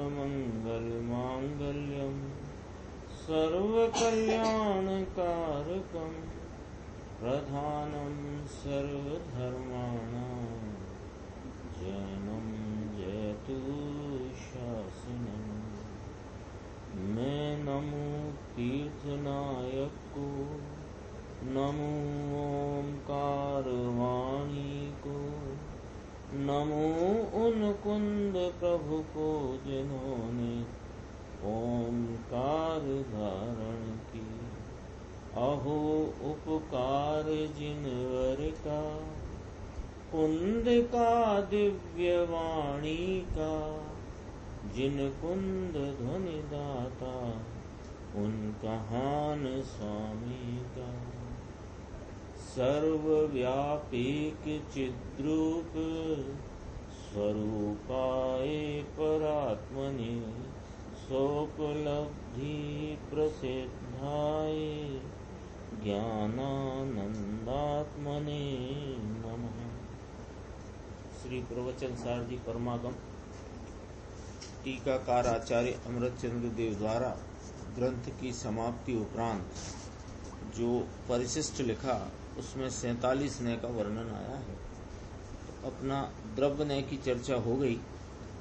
सर्वमङ्गलमाङ्गल्यं सर्वकल्याणकारकं प्रधानं सर्वधर्माणां जयनं जयतु शासनं। मैं नमो तीर्थनायक को, नमो ओंकार वाणी को, नमो उन कुंद प्रभु को जिन्होंने ओंकार धारण की। अहो उपकार जिनवर का, कुंद का दिव्य वाणी का, जिन कुंद ध्वनि दाता उन कहान स्वामी का। सर्वव्यापीक चिद्रूप स्वरूपाय परात्मने, सोपलब्धि प्रसिद्धाय ज्ञानानंदात्मने नमः। श्री प्रवचन सार जी परमागम टीकाकार आचार्य अमृतचंद्र देव द्वारा ग्रंथ की समाप्ति उपरांत जो परिशिष्ट लिखा उसमें 47 नय का वर्णन आया है। तो अपना द्रव्य नय की चर्चा हो गई,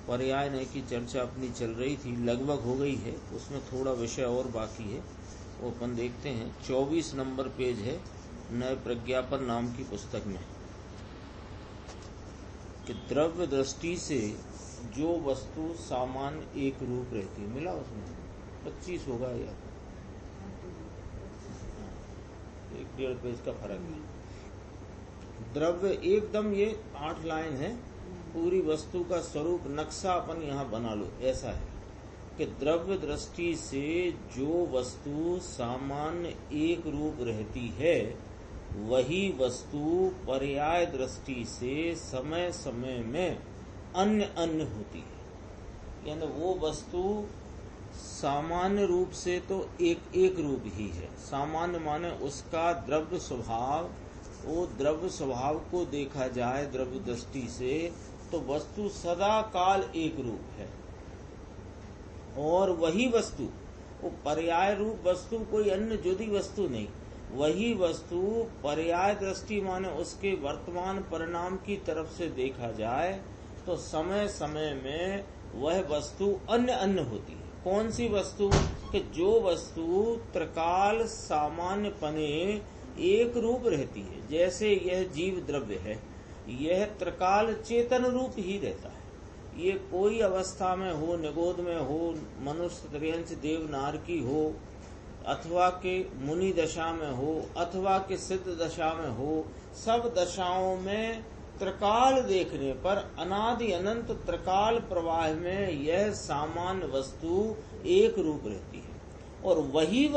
पर्याय नय की चर्चा अपनी चल रही थी, लगभग हो गई है। उसमें थोड़ा विषय और बाकी है, वो अपन देखते हैं। 24 नंबर पेज है नय प्रज्ञापन नाम की पुस्तक में कि द्रव्य दृष्टि से जो वस्तु सामान्य एक रूप रहती है, मिला उसमें 25 होगा या 1.5 पेज का फर्क है। द्रव्य एकदम ये 8 लाइन है, पूरी वस्तु का स्वरूप नक्शा अपन यहाँ बना लो। ऐसा है कि द्रव्य दृष्टि से जो वस्तु सामान्य एक रूप रहती है, वही वस्तु पर्याय दृष्टि से समय समय में अन्य अन्य होती है। यानी वो वस्तु सामान्य रूप से तो एक रूप ही है। सामान्य माने उसका द्रव्य स्वभाव, वो द्रव्य स्वभाव को देखा जाए द्रव्य दृष्टि से तो वस्तु सदा काल एक रूप है। और वही वस्तु, वो पर्याय रूप वस्तु कोई अन्य जुदी वस्तु नहीं, वही वस्तु पर्याय दृष्टि माने उसके वर्तमान परिणाम की तरफ से देखा जाए तो समय समय में वह वस्तु अन्य अन्य होती है। कौन सी वस्तु? कि जो वस्तु त्रिकाल सामान्य पने एक रूप रहती है। जैसे यह जीव द्रव्य है, यह त्रिकाल चेतन रूप ही रहता है। ये कोई अवस्था में हो, निगोद में हो, मनुष्य त्रियंश देव नारकी हो, अथवा के मुनि दशा में हो, अथवा के सिद्ध दशा में हो, सब दशाओं में त्रिकाल देखने पर अनादि अनंत त्रिकाल प्रवाह में यह सामान्य वस्तु एक रूप रहती है। और वही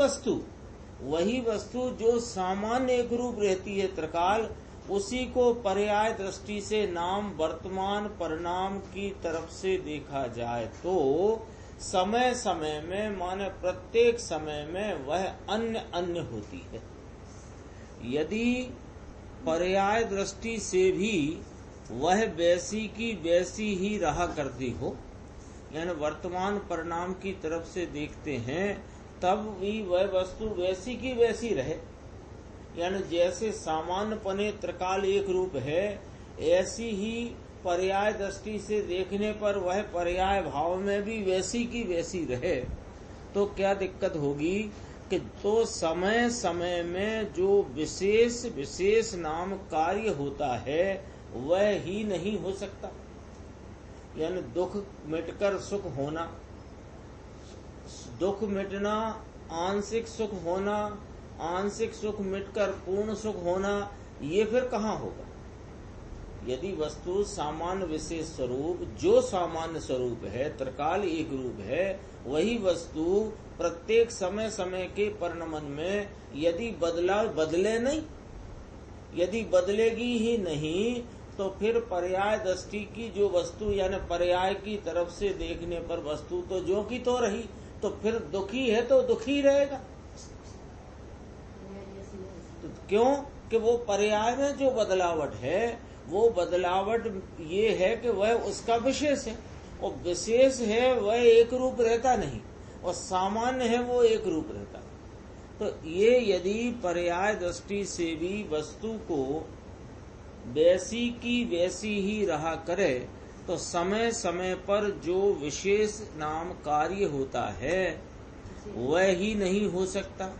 वस्तु जो सामान्य एक रूप रहती है त्रिकाल, उसी को पर्याय दृष्टि से नाम वर्तमान परिणाम की तरफ से देखा जाए तो समय समय में माने प्रत्येक समय में वह अन्य अन्य होती है। यदि पर्याय दृष्टि से भी वह वैसी की वैसी ही रहा करती हो, यानी वर्तमान परिणाम की तरफ से देखते हैं तब भी वह वस्तु वैसी की वैसी रहे, यानी जैसे सामान्य पने त्रिकाल एक रूप है, ऐसी ही पर्याय दृष्टि से देखने पर वह पर्याय भाव में भी वैसी की वैसी रहे, तो क्या दिक्कत होगी कि तो समय समय में जो विशेष विशेष नाम कार्य होता है वह ही नहीं हो सकता। यानी दुख मिटकर सुख होना, दुख मिटना, आंशिक सुख होना, आंशिक सुख मिटकर पूर्ण सुख होना, ये फिर कहाँ होगा? यदि वस्तु सामान्य विशेष स्वरूप, जो सामान्य स्वरूप है, त्रिकाल एक रूप है, वही वस्तु प्रत्येक समय समय के परिणमन में यदि बदले नहीं, यदि बदलेगी ही नहीं तो फिर पर्याय दृष्टि की जो वस्तु यानी पर्याय की तरफ से देखने पर वस्तु तो जो की तो रही, तो फिर दुखी है तो दुखी रहेगा। तो क्यों कि वो पर्याय में जो बदलावट है, वो बदलावट ये है कि वह उसका विशेष है। और विशेष है वह एक रूप रहता नहीं, और सामान्य है वो एक रूप रहता है। तो ये यदि पर्याय दृष्टि से भी वस्तु को वैसी की वैसी ही रहा करे, तो समय समय पर जो विशेष नाम कार्य होता है वह ही नहीं हो सकता।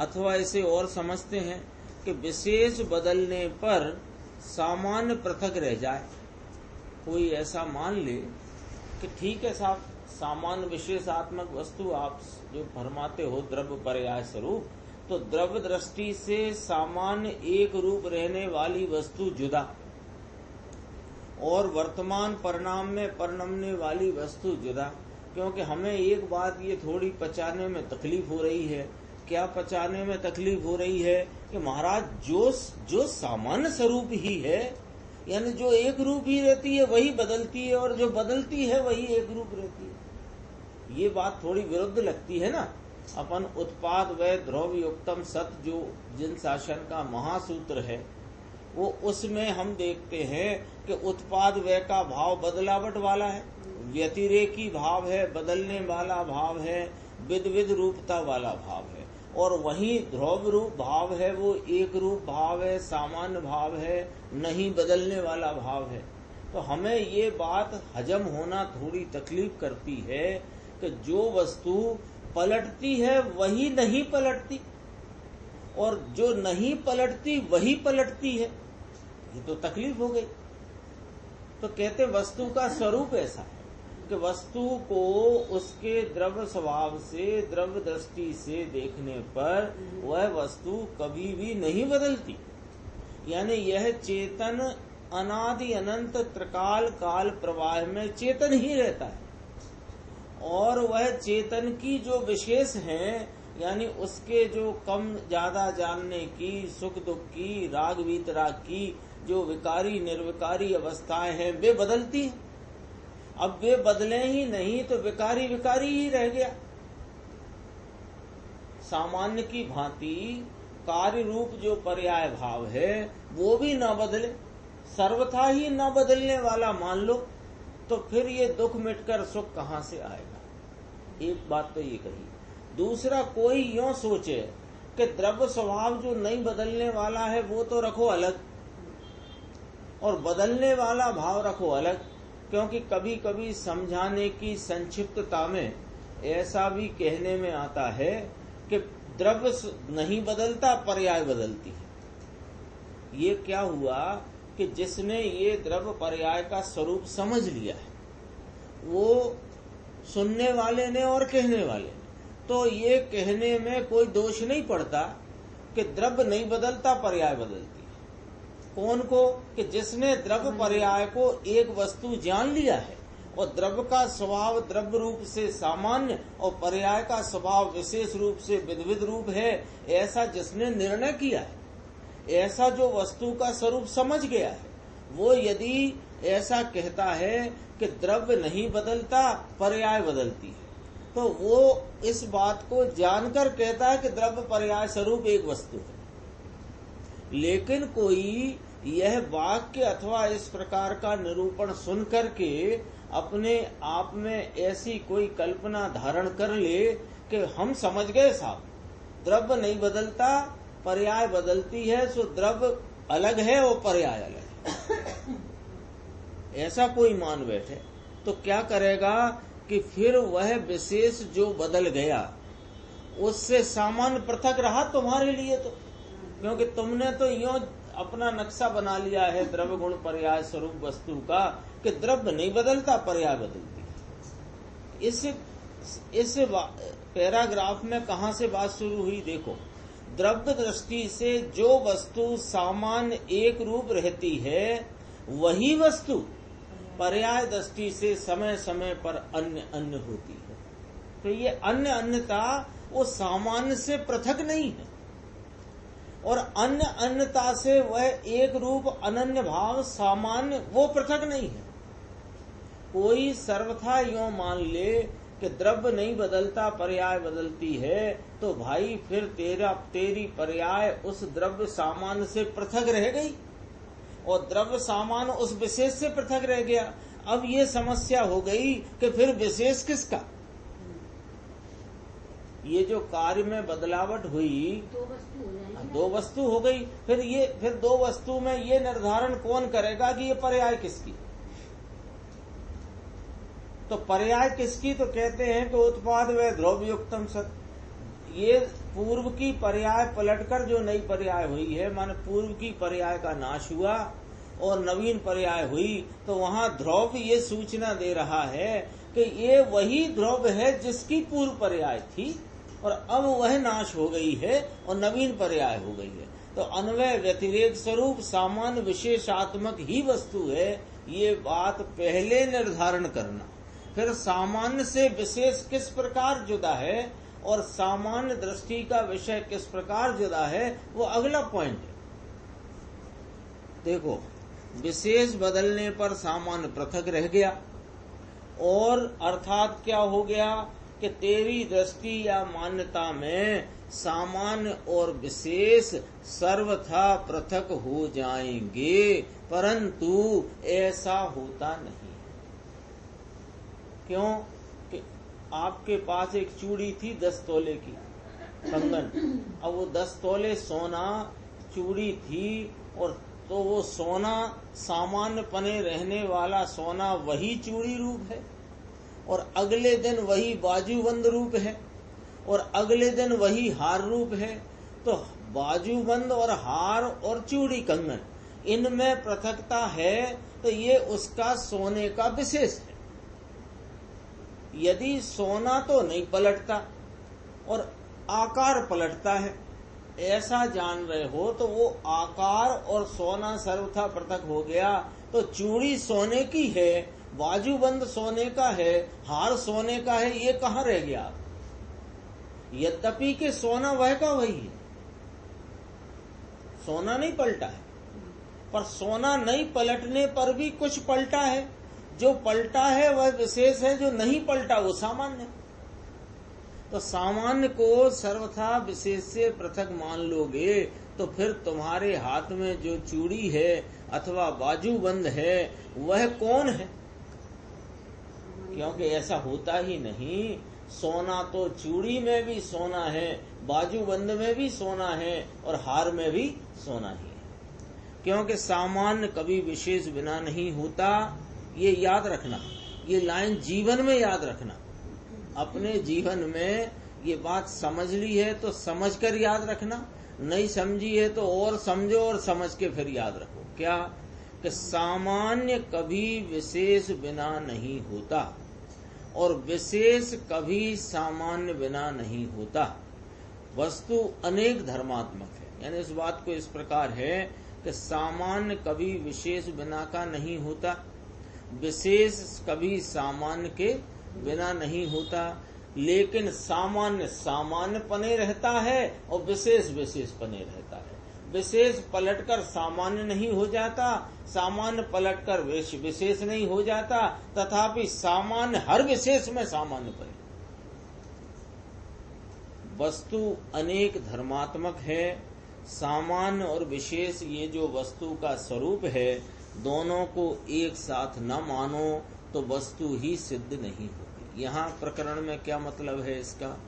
अथवा इसे और समझते हैं कि विशेष बदलने पर सामान्य पृथक रह जाए। कोई ऐसा मान ले कि ठीक है साहब, सामान्य विशेषात्मक वस्तु आप जो फरमाते हो द्रव्य पर्याय स्वरूप, तो द्रव्य दृष्टि से सामान्य एक रूप रहने वाली वस्तु जुदा, और वर्तमान परिणाम में परिणमने वाली वस्तु जुदा। क्योंकि हमें एक बात ये थोड़ी पचाने में तकलीफ हो रही है। क्या पचाने में तकलीफ हो रही है कि महाराज जो सामान्य स्वरूप ही है, यानी जो एक रूप ही रहती है वही बदलती है, और जो बदलती है वही एक रूप रहती है। ये बात थोड़ी विरुद्ध लगती है ना। अपन उत्पाद व द्रव्य युक्तम सत जो जिन शासन का महासूत्र है, वो उसमें हम देखते हैं कि उत्पाद व्यय का भाव बदलावट वाला है, व्यतिरेकी भाव है, बदलने वाला भाव है, विद रूपता वाला भाव है। और वहीं ध्रुव रूप भाव है वो एक रूप भाव है, सामान्य भाव है, नहीं बदलने वाला भाव है। तो हमें ये बात हजम होना थोड़ी तकलीफ करती है कि जो वस्तु पलटती है वही नहीं पलटती, और जो नहीं पलटती वही पलटती है। ये तो तकलीफ हो गई। तो कहते वस्तु का स्वरूप ऐसा है कि वस्तु को उसके द्रव्य स्वभाव से, द्रव्य दृष्टि से देखने पर वह वस्तु कभी भी नहीं बदलती। यानी यह चेतन अनादि अनंत त्रिकाल काल प्रवाह में चेतन ही रहता है, और वह चेतन की जो विशेष हैं, यानी उसके जो कम ज्यादा जानने की, सुख दुख की, राग वीतराग की जो विकारी निर्विकारी अवस्थाएं हैं, वे बदलती हैं। अब वे बदले ही नहीं तो विकारी विकारी ही रह गया। सामान्य की भांति कार्य रूप जो पर्याय भाव है वो भी न बदले, सर्वथा ही न बदलने वाला मान लो, तो फिर ये दुख मिटकर सुख कहाँ से आएगा। एक बात तो ये कही। दूसरा, कोई यूं सोचे कि द्रव्य स्वभाव जो नहीं बदलने वाला है वो तो रखो अलग, और बदलने वाला भाव रखो अलग। क्योंकि कभी कभी समझाने की संक्षिप्तता में ऐसा भी कहने में आता है कि द्रव्य नहीं बदलता, पर्याय बदलती है। ये क्या हुआ कि जिसने ये द्रव्य पर्याय का स्वरूप समझ लिया है, वो सुनने वाले ने और कहने वाले ने, तो ये कहने में कोई दोष नहीं पड़ता कि द्रव्य नहीं बदलता, पर्याय बदलती है। कौन को? कि जिसने द्रव्य पर्याय को एक वस्तु जान लिया है, और द्रव्य का स्वभाव द्रव्य रूप से सामान्य और पर्याय का स्वभाव विशेष रूप से विविध रूप है, ऐसा जिसने निर्णय किया है, ऐसा जो वस्तु का स्वरूप समझ गया है, वो यदि ऐसा कहता है कि द्रव्य नहीं बदलता, पर्याय बदलती है, तो वो इस बात को जानकर कहता है कि द्रव्य पर्याय स्वरूप एक वस्तु है। लेकिन कोई यह वाक्य अथवा इस प्रकार का निरूपण सुन करके अपने आप में ऐसी कोई कल्पना धारण कर ले कि हम समझ गए साहब, द्रव्य नहीं बदलता, पर्याय बदलती है, सो द्रव्य अलग है और पर्याय अलग है, ऐसा कोई मान बैठे, तो क्या करेगा कि फिर वह विशेष जो बदल गया उससे सामान्य पृथक रहा तुम्हारे लिए। तो क्योंकि तुमने तो यूं अपना नक्शा बना लिया है द्रव्य गुण पर्याय स्वरूप वस्तु का कि द्रव्य नहीं बदलता, पर्याय बदलती। इस पैराग्राफ में कहां से बात शुरू हुई देखो। द्रव्य दृष्टि से जो वस्तु सामान्य एक रूप रहती है वही वस्तु पर्याय दृष्टि से समय समय पर अन्य अन्य होती है। तो ये अन्य अन्यता वो सामान्य से पृथक नहीं है, और अन्य अन्यता से वह एक रूप अनन्य भाव सामान्य वो पृथक नहीं है। कोई सर्वथा यूं मान ले कि द्रव्य नहीं बदलता, पर्याय बदलती है, तो भाई फिर तेरी पर्याय उस द्रव्य सामान्य से पृथक रह गई, और द्रव्य सामान्य उस विशेष से पृथक रह गया। अब ये समस्या हो गई कि फिर विशेष किसका? ये जो कार्य में बदलावट हुई, दो वस्तु हो गई, फिर दो वस्तु में ये निर्धारण कौन करेगा कि ये पर्याय किसकी? तो पर्याय किसकी? तो कहते हैं कि उत्पाद व द्रव्ययुक्तम सत। ये पूर्व की पर्याय पलटकर जो नई पर्याय हुई है, माने पूर्व की पर्याय का नाश हुआ और नवीन पर्याय हुई, तो वहां ध्रुव ये सूचना दे रहा है कि ये वही ध्रुव है जिसकी पूर्व पर्याय थी और अब वह नाश हो गई है और नवीन पर्याय हो गई है। तो अन्वय व्यतिरेक स्वरूप सामान्य विशेषात्मक ही वस्तु है, ये बात पहले निर्धारण करना। फिर सामान्य से विशेष किस प्रकार जुदा है और सामान्य दृष्टि का विषय किस प्रकार जुदा है, वो अगला पॉइंट है। देखो, विशेष बदलने पर सामान्य पृथक रह गया, और अर्थात क्या हो गया कि तेरी दृष्टि या मान्यता में सामान्य और विशेष सर्वथा पृथक हो जाएंगे, परंतु ऐसा होता नहीं। क्यों? कि आपके पास एक चूड़ी थी 10 तोले की कंगन, अब वो 10 तोले सोना चूड़ी थी, और तो वो सोना सामान्य पने रहने वाला सोना वही चूड़ी रूप है, और अगले दिन वही बाजूबंद रूप है, और अगले दिन वही हार रूप है। तो बाजूबंद और हार और चूड़ी कंगन, इनमें पृथकता है, तो ये उसका सोने का विशेष है। यदि सोना तो नहीं पलटता और आकार पलटता है, ऐसा जान रहे हो, तो वो आकार और सोना सर्वथा पृथक हो गया, तो चूड़ी सोने की है, बाजूबंद सोने का है, हार सोने का है, ये कहाँ रह गया? यद्यपि के सोना वह का वही है, सोना नहीं पलटा है, पर सोना नहीं पलटने पर भी कुछ पलटा है। जो पलटा है वह विशेष है, जो नहीं पलटा वो सामान्य है। तो सामान्य को सर्वथा विशेष से पृथक मान लोगे, तो फिर तुम्हारे हाथ में जो चूड़ी है अथवा बाजूबंद है वह कौन है? क्योंकि ऐसा होता ही नहीं। सोना तो चूड़ी में भी सोना है, बाजूबंद में भी सोना है, और हार में भी सोना ही है। क्योंकि सामान्य कभी विशेष बिना नहीं होता, ये याद रखना। ये लाइन जीवन में याद रखना। अपने जीवन में ये बात समझ ली है तो समझ कर याद रखना, नहीं समझी है तो और समझो और समझ के फिर याद रखो। क्या? कि सामान्य कभी विशेष बिना नहीं होता और विशेष कभी सामान्य बिना नहीं होता। वस्तु अनेक धर्मात्मक है। यानी इस बात को इस प्रकार है कि सामान्य कभी विशेष बिना का नहीं होता, विशेष कभी सामान्य के बिना नहीं होता, लेकिन सामान्य सामान्य पने रहता है और विशेष विशेष पने रहता है। विशेष पलटकर सामान्य नहीं हो जाता, सामान्य पलटकर विशेष नहीं हो जाता, तथापि सामान्य हर विशेष में सामान्य पने। वस्तु अनेक धर्मात्मक है। सामान्य और विशेष ये जो वस्तु का स्वरूप है, दोनों को एक साथ न मानो तो वस्तु ही सिद्ध नहीं होगी। यहाँ प्रकरण में क्या मतलब है इसका?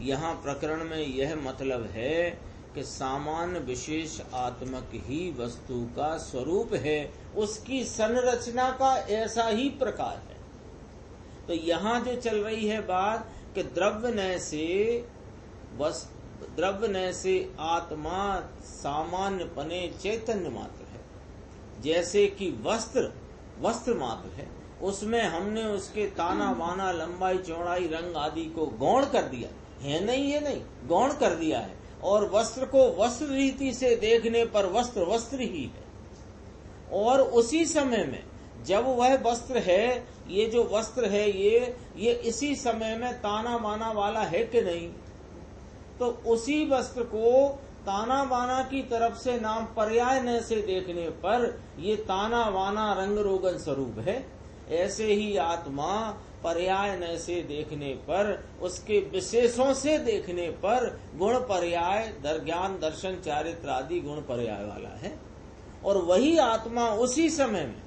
यहाँ प्रकरण में यह मतलब है कि सामान्य विशेष आत्मक ही वस्तु का स्वरूप है, उसकी संरचना का ऐसा ही प्रकार है। तो यहाँ जो चल रही है बात कि द्रव्य से आत्मा सामान्य पने चैतन्य मात्र है। जैसे कि वस्त्र मात्र है, उसमें हमने उसके ताना बाना लंबाई चौड़ाई रंग आदि को गौण कर दिया है, नहीं ये नहीं गौण कर दिया है, और वस्त्र को वस्त्र रीति से देखने पर वस्त्र वस्त्र ही है। और उसी समय में जब वह वस्त्र है, ये जो वस्त्र है ये इसी समय में ताना बाना वाला है कि नहीं? तो उसी वस्त्र को ताना बाना की तरफ से नाम पर्याय न से देखने पर ये ताना बाना रंग रोगन स्वरूप है। ऐसे ही आत्मा पर्याय न से देखने पर, उसके विशेषों से देखने पर गुण पर्याय ज्ञान दर्शन चारित्र आदि गुण पर्याय वाला है। और वही आत्मा उसी समय में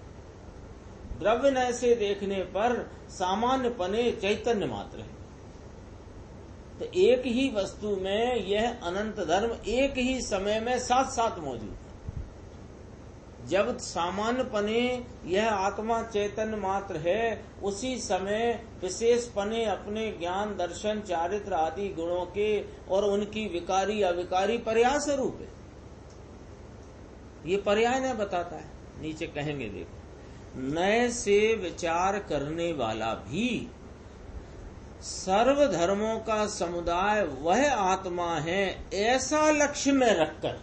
द्रव्य नय से देखने पर सामान्य पने चैतन्य मात्र है। तो एक ही वस्तु में यह अनंत धर्म एक ही समय में साथ साथ मौजूद है। जब सामान्य पने यह आत्मा चैतन्य मात्र है, उसी समय विशेष पने अपने ज्ञान दर्शन चारित्र आदि गुणों के और उनकी विकारी अविकारी पर्याय स्वरूप है। ये पर्याय न बताता है, नीचे कहेंगे देखो, नए से विचार करने वाला भी सर्व धर्मों का समुदाय वह आत्मा है ऐसा लक्ष्य में रखकर,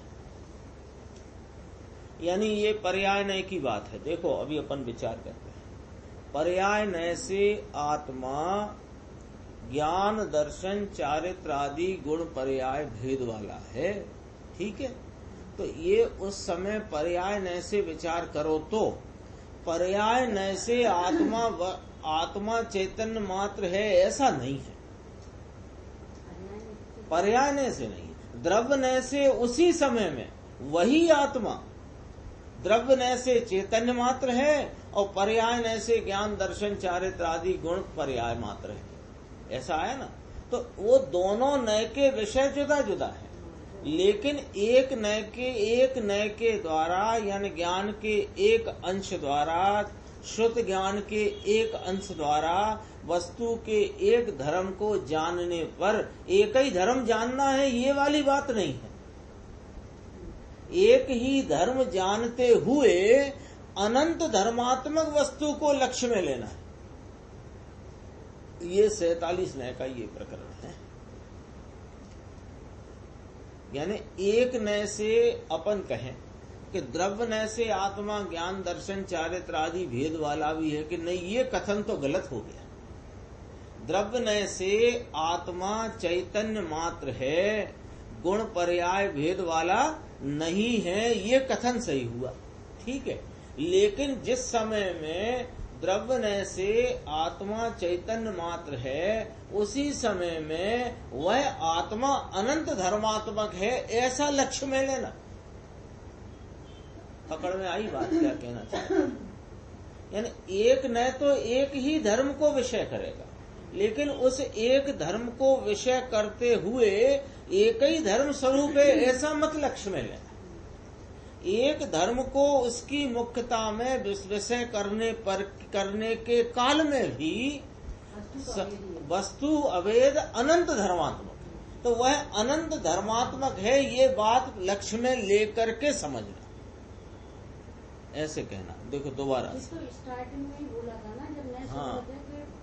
यानी ये पर्याय नय की बात है। देखो अभी अपन विचार करते हैं। पर्याय नय से आत्मा ज्ञान दर्शन चारित्र आदि गुण पर्याय भेद वाला है, ठीक है। तो ये उस समय पर्याय नय से विचार करो तो पर्याय नय से आत्मा चैतन्य मात्र है ऐसा नहीं है, पर्याय नय से नहीं। द्रव्य नय से उसी समय में वही आत्मा द्रव्य नय से चैतन्य मात्र है और पर्याय नय से ज्ञान दर्शन चारित्र आदि गुण पर्याय मात्र है, ऐसा है ना। तो वो दोनों नय के विषय जुदा जुदा है, लेकिन एक नय के द्वारा यानी ज्ञान के एक अंश द्वारा, शुद्ध ज्ञान के एक अंश द्वारा वस्तु के एक धर्म को जानने पर एक ही धर्म जानना है, ये वाली बात नहीं है। एक ही धर्म जानते हुए अनंत धर्मात्मक वस्तु को लक्ष्य में लेना है। ये 47 नय का ये प्रकरण है। यानी एक नय से अपन कहें कि द्रव्य नय से आत्मा ज्ञान दर्शन चारित्र आदि भेद वाला भी है कि नहीं, ये कथन तो गलत हो गया। द्रव्य नय से आत्मा चैतन्य मात्र है, गुण पर्याय भेद वाला नहीं है, ये कथन सही हुआ, ठीक है। लेकिन जिस समय में द्रव्य नय से आत्मा चैतन्य मात्र है, उसी समय में वह आत्मा अनंत धर्मात्मक है ऐसा लक्ष्य में लेना। पकड़ में आई बात क्या कहना चाहते हैं? यानी एक नय तो एक ही धर्म को विषय करेगा, लेकिन उस एक धर्म को विषय करते हुए एक ही धर्म स्वरूप है ऐसा मत लक्ष्य में लेना। एक धर्म को उसकी मुख्यता में विषय करने के काल में भी वस्तु अभेद अनंत धर्मात्मक, तो वह अनंत धर्मात्मक है ये बात लक्ष्य में लेकर के समझना, ऐसे कहना। देखो दोबारा स्टार्टिंग में ही बोला था ना, जब नए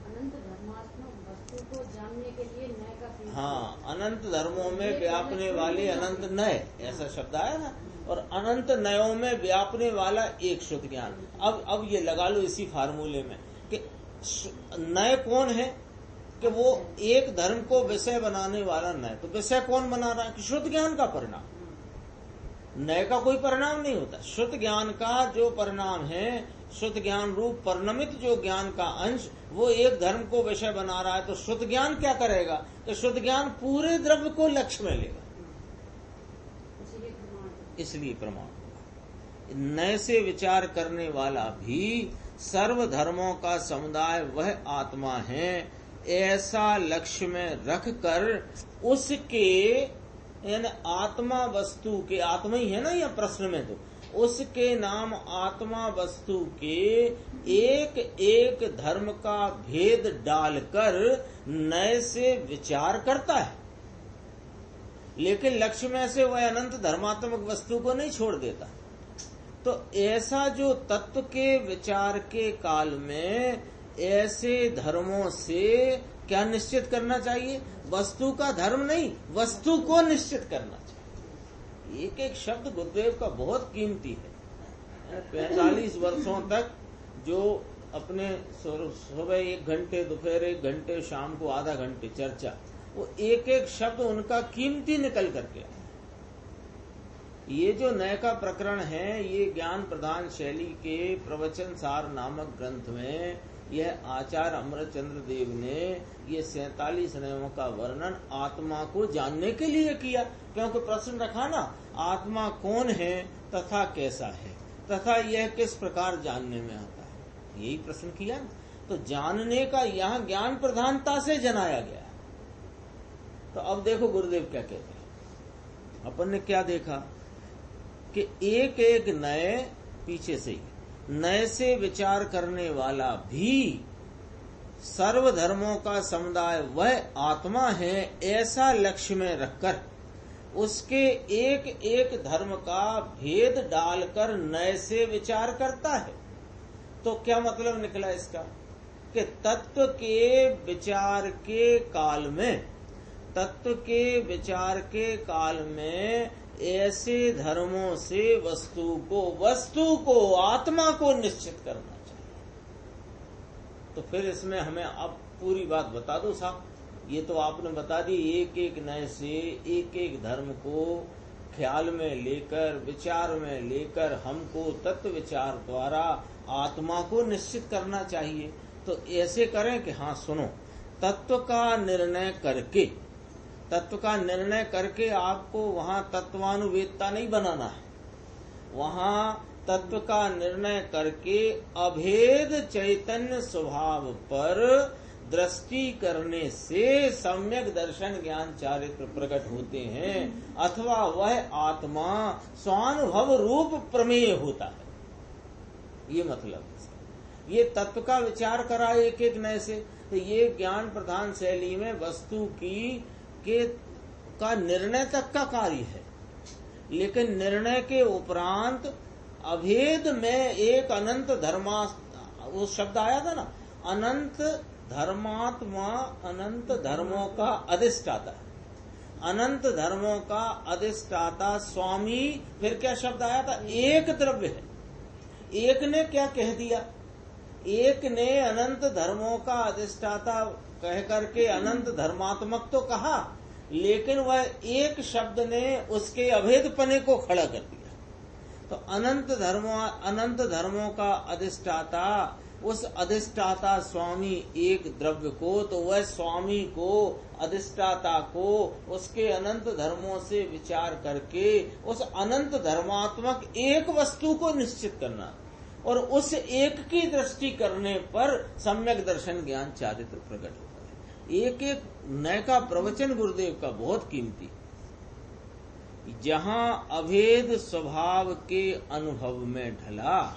अनंत धर्मात्मक वस्तु को जानने के लिए नए का, हाँ, अनंत धर्मों में व्यापने वाले अनंत नय, ऐसा शब्द आया ना, और अनंत नयों में व्यापने वाला एक शुद्ध ज्ञान। अब ये लगा लो इसी फार्मूले में कि नय कौन है, कि वो एक धर्म को विषय बनाने वाला नय। तो विषय कौन बना रहा है? कि शुद्ध ज्ञान का परिणाम। नय का कोई परिणाम नहीं होता, शुद्ध ज्ञान का जो परिणाम है, शुद्ध ज्ञान रूप परिणमित जो ज्ञान का अंश, वो एक धर्म को विषय बना रहा है। तो शुद्ध ज्ञान क्या करेगा? कि शुद्ध ज्ञान पूरे द्रव्य को लक्ष्य में लेगा, इसलिए प्रमाण। नय से विचार करने वाला भी सर्व धर्मों का समुदाय वह आत्मा है ऐसा लक्ष्य में रखकर उसके, यानी आत्मा वस्तु के, आत्मा ही है ना यह प्रश्न में, तो उसके नाम आत्मा वस्तु के एक एक धर्म का भेद डालकर नय से विचार करता है, लेकिन लक्ष्य में से वह अनंत धर्मात्मक वस्तु को नहीं छोड़ देता। तो ऐसा जो तत्व के विचार के काल में ऐसे धर्मों से क्या निश्चित करना चाहिए? वस्तु का धर्म नहीं, वस्तु को निश्चित करना चाहिए। एक एक शब्द गुरुदेव का बहुत कीमती है। 45 वर्षों तक जो अपने सुबह 1 घंटे, दोपहर 1 घंटे, शाम को आधा घंटे चर्चा, वो एक एक शब्द उनका कीमती निकल करके आया। ये जो नय का प्रकरण है, ये ज्ञान प्रधान शैली के प्रवचन सार नामक ग्रंथ में यह आचार्य अमृतचंद्र देव ने ये 47 नयों का वर्णन आत्मा को जानने के लिए किया। क्योंकि प्रश्न रखा ना, आत्मा कौन है तथा कैसा है, तथा यह किस प्रकार जानने में आता है। यही प्रश्न किया ना। तो जानने का यहाँ ज्ञान प्रधानता से जनाया गया। तो अब देखो गुरुदेव क्या कहते हैं। अपन ने क्या देखा कि एक एक नए, पीछे से ही नए से विचार करने वाला भी सर्वधर्मों का समुदाय वह आत्मा है, ऐसा लक्ष्य में रखकर उसके एक एक धर्म का भेद डालकर नए से विचार करता है। तो क्या मतलब निकला इसका कि तत्व के विचार के काल में, तत्व के विचार के काल में ऐसे धर्मों से वस्तु को आत्मा को निश्चित करना चाहिए। तो फिर इसमें हमें अब पूरी बात बता दो साहब। ये तो आपने बता दी, एक एक नए से एक एक धर्म को ख्याल में लेकर, विचार में लेकर हमको तत्व विचार द्वारा आत्मा को निश्चित करना चाहिए। तो ऐसे करें कि हाँ सुनो, तत्व का निर्णय करके आपको वहां तत्वानुवेदता नहीं बनाना है। वहां तत्व का निर्णय करके अभेद चैतन्य स्वभाव पर दृष्टि करने से सम्यक दर्शन ज्ञान चारित्र प्रकट होते हैं, अथवा वह आत्मा स्वानुभव रूप प्रमेय होता है। ये मतलब ये तत्व का विचार करा एक एक नए से। तो ये ज्ञान प्रधान शैली में वस्तु का निर्णय तक का कार्य है, लेकिन निर्णय के उपरांत अभेद में एक अनंत वो शब्द आया था ना, अनंत धर्मात्मा, अनंत धर्मों का अधिष्ठाता, अनंत धर्मों का अधिष्ठाता स्वामी। फिर क्या शब्द आया था? एक द्रव्य है। एक ने क्या कह दिया? एक ने अनंत धर्मों का अधिष्ठाता कह करके अनंत धर्मात्मक तो कहा, लेकिन वह एक शब्द ने उसके अभेदपने को खड़ा कर दिया। तो अनंत धर्मों का अधिष्ठाता, उस अधिष्ठाता स्वामी एक द्रव्य को, तो वह स्वामी को, अधिष्ठाता को उसके अनंत धर्मों से विचार करके उस अनंत धर्मात्मक एक वस्तु को निश्चित करना, और उस एक की दृष्टि करने पर सम्यक दर्शन ज्ञान चारित्र प्रकट होता है। एक एक नए का प्रवचन गुरुदेव का बहुत कीमती। जहां अभेद स्वभाव के अनुभव में ढला,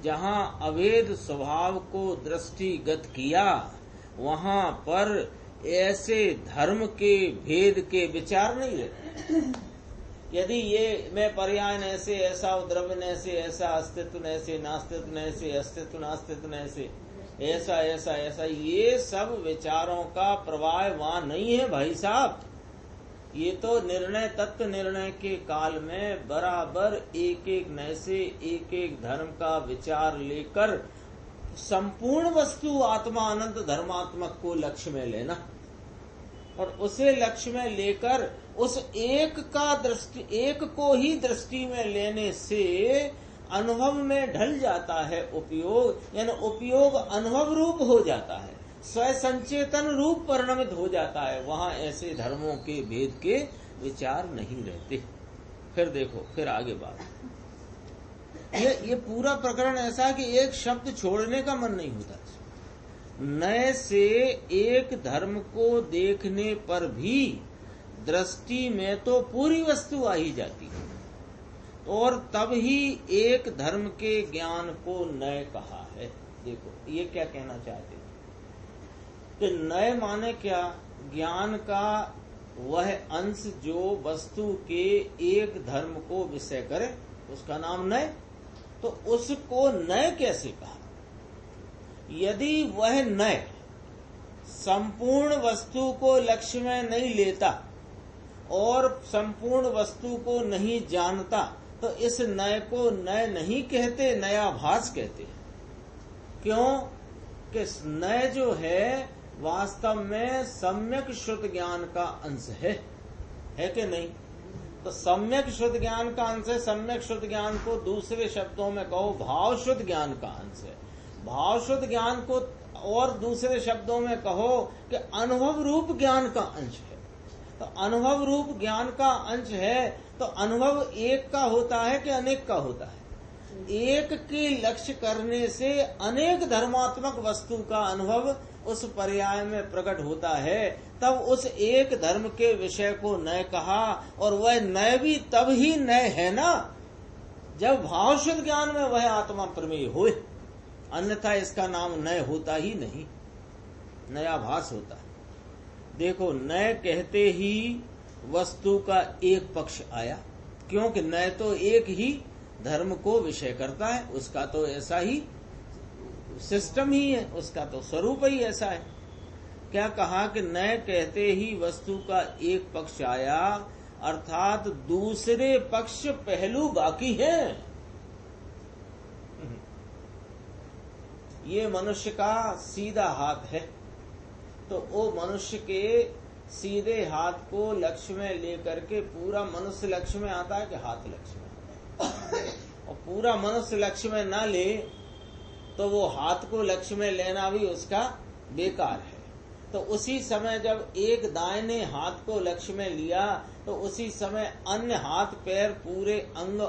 जहां अभेद स्वभाव को दृष्टिगत किया, वहां पर ऐसे धर्म के भेद के विचार नहीं रहते। यदि ये मैं पर्याय न से ऐसा, द्रव्य न से ऐसा, अस्तित्व न से नास्तित्व न से, अस्तित्व नास्तित्व न से ऐसा ऐसा ऐसा, ये सब विचारों का प्रवाह वहां नहीं है भाई साहब। ये तो निर्णय, तत्व निर्णय के काल में बराबर एक एक नए से एक एक धर्म का विचार लेकर संपूर्ण वस्तु आत्मा अनंत धर्मात्मक को लक्ष्य में लेना, और उसे लक्ष्य में लेकर उस एक को ही दृष्टि में लेने से अनुभव में ढल जाता है उपयोग, यानी उपयोग अनुभव रूप हो जाता है, स्वयं संचेतन रूप परिणमित हो जाता है। वहां ऐसे धर्मों के भेद के विचार नहीं रहते। फिर देखो, फिर आगे बात, ये पूरा प्रकरण ऐसा है कि एक शब्द छोड़ने का मन नहीं होता। नए से एक धर्म को देखने पर भी दृष्टि में तो पूरी वस्तु आ ही जाती है, और तब ही एक धर्म के ज्ञान को नए कहा है। देखो ये क्या कहना चाहते हैं कि नए माने क्या? ज्ञान का वह अंश जो वस्तु के एक धर्म को विषय करे, उसका नाम नए। तो उसको नए कैसे कहा? यदि वह नए संपूर्ण वस्तु को लक्ष्य में नहीं लेता और संपूर्ण वस्तु को नहीं जानता, तो इस नए को नए नहीं कहते, नयाभास कहते हैं। क्यों? कि नए जो है वास्तव में सम्यक शुद्ध ज्ञान का अंश है कि नहीं? तो सम्यक शुद्ध ज्ञान का अंश है। सम्यक शुद्ध ज्ञान को दूसरे शब्दों में कहो भाव शुद्ध ज्ञान का अंश है। भाव शुद्ध ज्ञान को और दूसरे शब्दों में कहो कि अनुभव रूप ज्ञान का अंश है। तो अनुभव रूप ज्ञान का अंश है, तो अनुभव एक का होता है कि अनेक का होता है? एक के लक्ष्य करने से अनेक धर्मात्मक वस्तु का अनुभव उस पर्याय में प्रकट होता है। तब उस एक धर्म के विषय को नय कहा, और वह नय भी तब ही नय है ना जब भावशुद्ध ज्ञान में वह आत्मा प्रमेय होए, अन्यथा इसका नाम नय होता ही नहीं, नयाभास होता है। देखो, नय कहते ही वस्तु का एक पक्ष आया, क्योंकि नय तो एक ही धर्म को विषय करता है, उसका तो ऐसा ही सिस्टम ही है, उसका तो स्वरूप ही ऐसा है। क्या कहा कि नय कहते ही वस्तु का एक पक्ष आया, अर्थात दूसरे पक्ष पहलू बाकी हैं। ये मनुष्य का सीधा हाथ है, तो वो मनुष्य के सीधे हाथ को लक्ष्य में लेकर के पूरा मनुष्य लक्ष्य में आता है कि हाथ लक्ष्य में आता है, और पूरा मनुष्य लक्ष्य में ना ले तो वो हाथ को लक्ष्य में लेना भी उसका बेकार है। तो उसी समय जब एक दाहिने हाथ को लक्ष्य में लिया तो उसी समय अन्य हाथ पैर पूरे अंग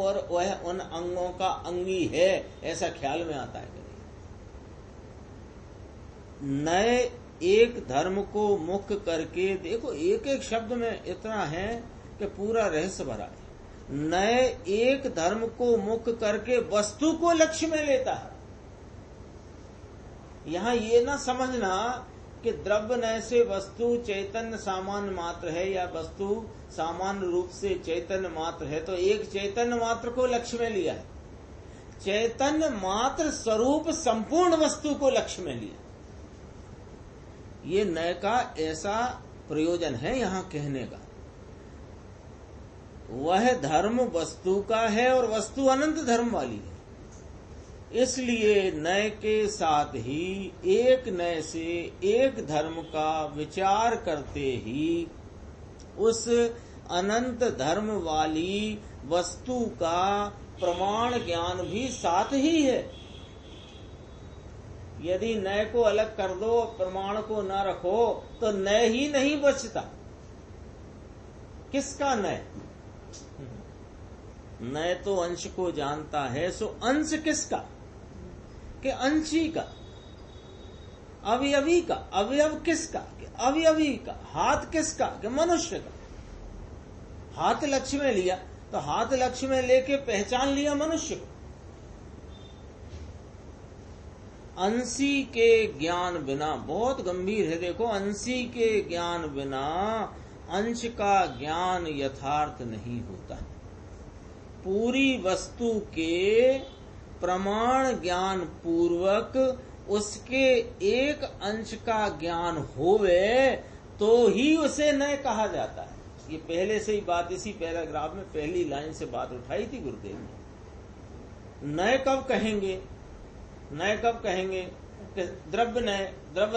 और वह उन अंगों का अंगी है, ऐसा ख्याल में आता है। नए एक धर्म को मुख्य करके, देखो एक एक शब्द में इतना है कि पूरा रहस्य भरा है। नए एक धर्म को मुख्य करके वस्तु को लक्ष्य में लेता है। यहाँ ये ना समझना कि द्रव्य नय से वस्तु चैतन्य सामान्य मात्र है या वस्तु सामान्य रूप से चैतन्य मात्र है, तो एक चैतन्य मात्र को लक्ष्य में लिया है। चैतन्य मात्र स्वरूप संपूर्ण वस्तु को लक्ष्य में लिया। ये नय का ऐसा प्रयोजन है यहाँ कहने का। वह धर्म वस्तु का है और वस्तु अनंत धर्म वाली है, इसलिए नय के साथ ही एक नय से एक धर्म का विचार करते ही उस अनंत धर्म वाली वस्तु का प्रमाण ज्ञान भी साथ ही है। यदि नय को अलग कर दो, प्रमाण को न रखो, तो नय ही नहीं बचता। किसका नय? नय तो अंश को जानता है, सो अंश किसका? कि अंशी का, अवयवी का। अवयव किसका? कि अवयवी का। हाथ किसका? कि मनुष्य का। हाथ लक्ष्य में लिया तो हाथ लक्ष्य में लेके पहचान लिया मनुष्य को। अंशी के ज्ञान बिना, बहुत गंभीर है, देखो, अंशी के ज्ञान बिना अंश का ज्ञान यथार्थ नहीं होता। पूरी वस्तु के प्रमाण ज्ञान पूर्वक उसके एक अंश का ज्ञान होवे तो ही उसे नय कहा जाता है। ये पहले से ही बात, इसी पैराग्राफ में पहली लाइन से बात उठाई थी गुरुदेव ने। नय कब कहेंगे? नय कब कहेंगे? कि द्रव्य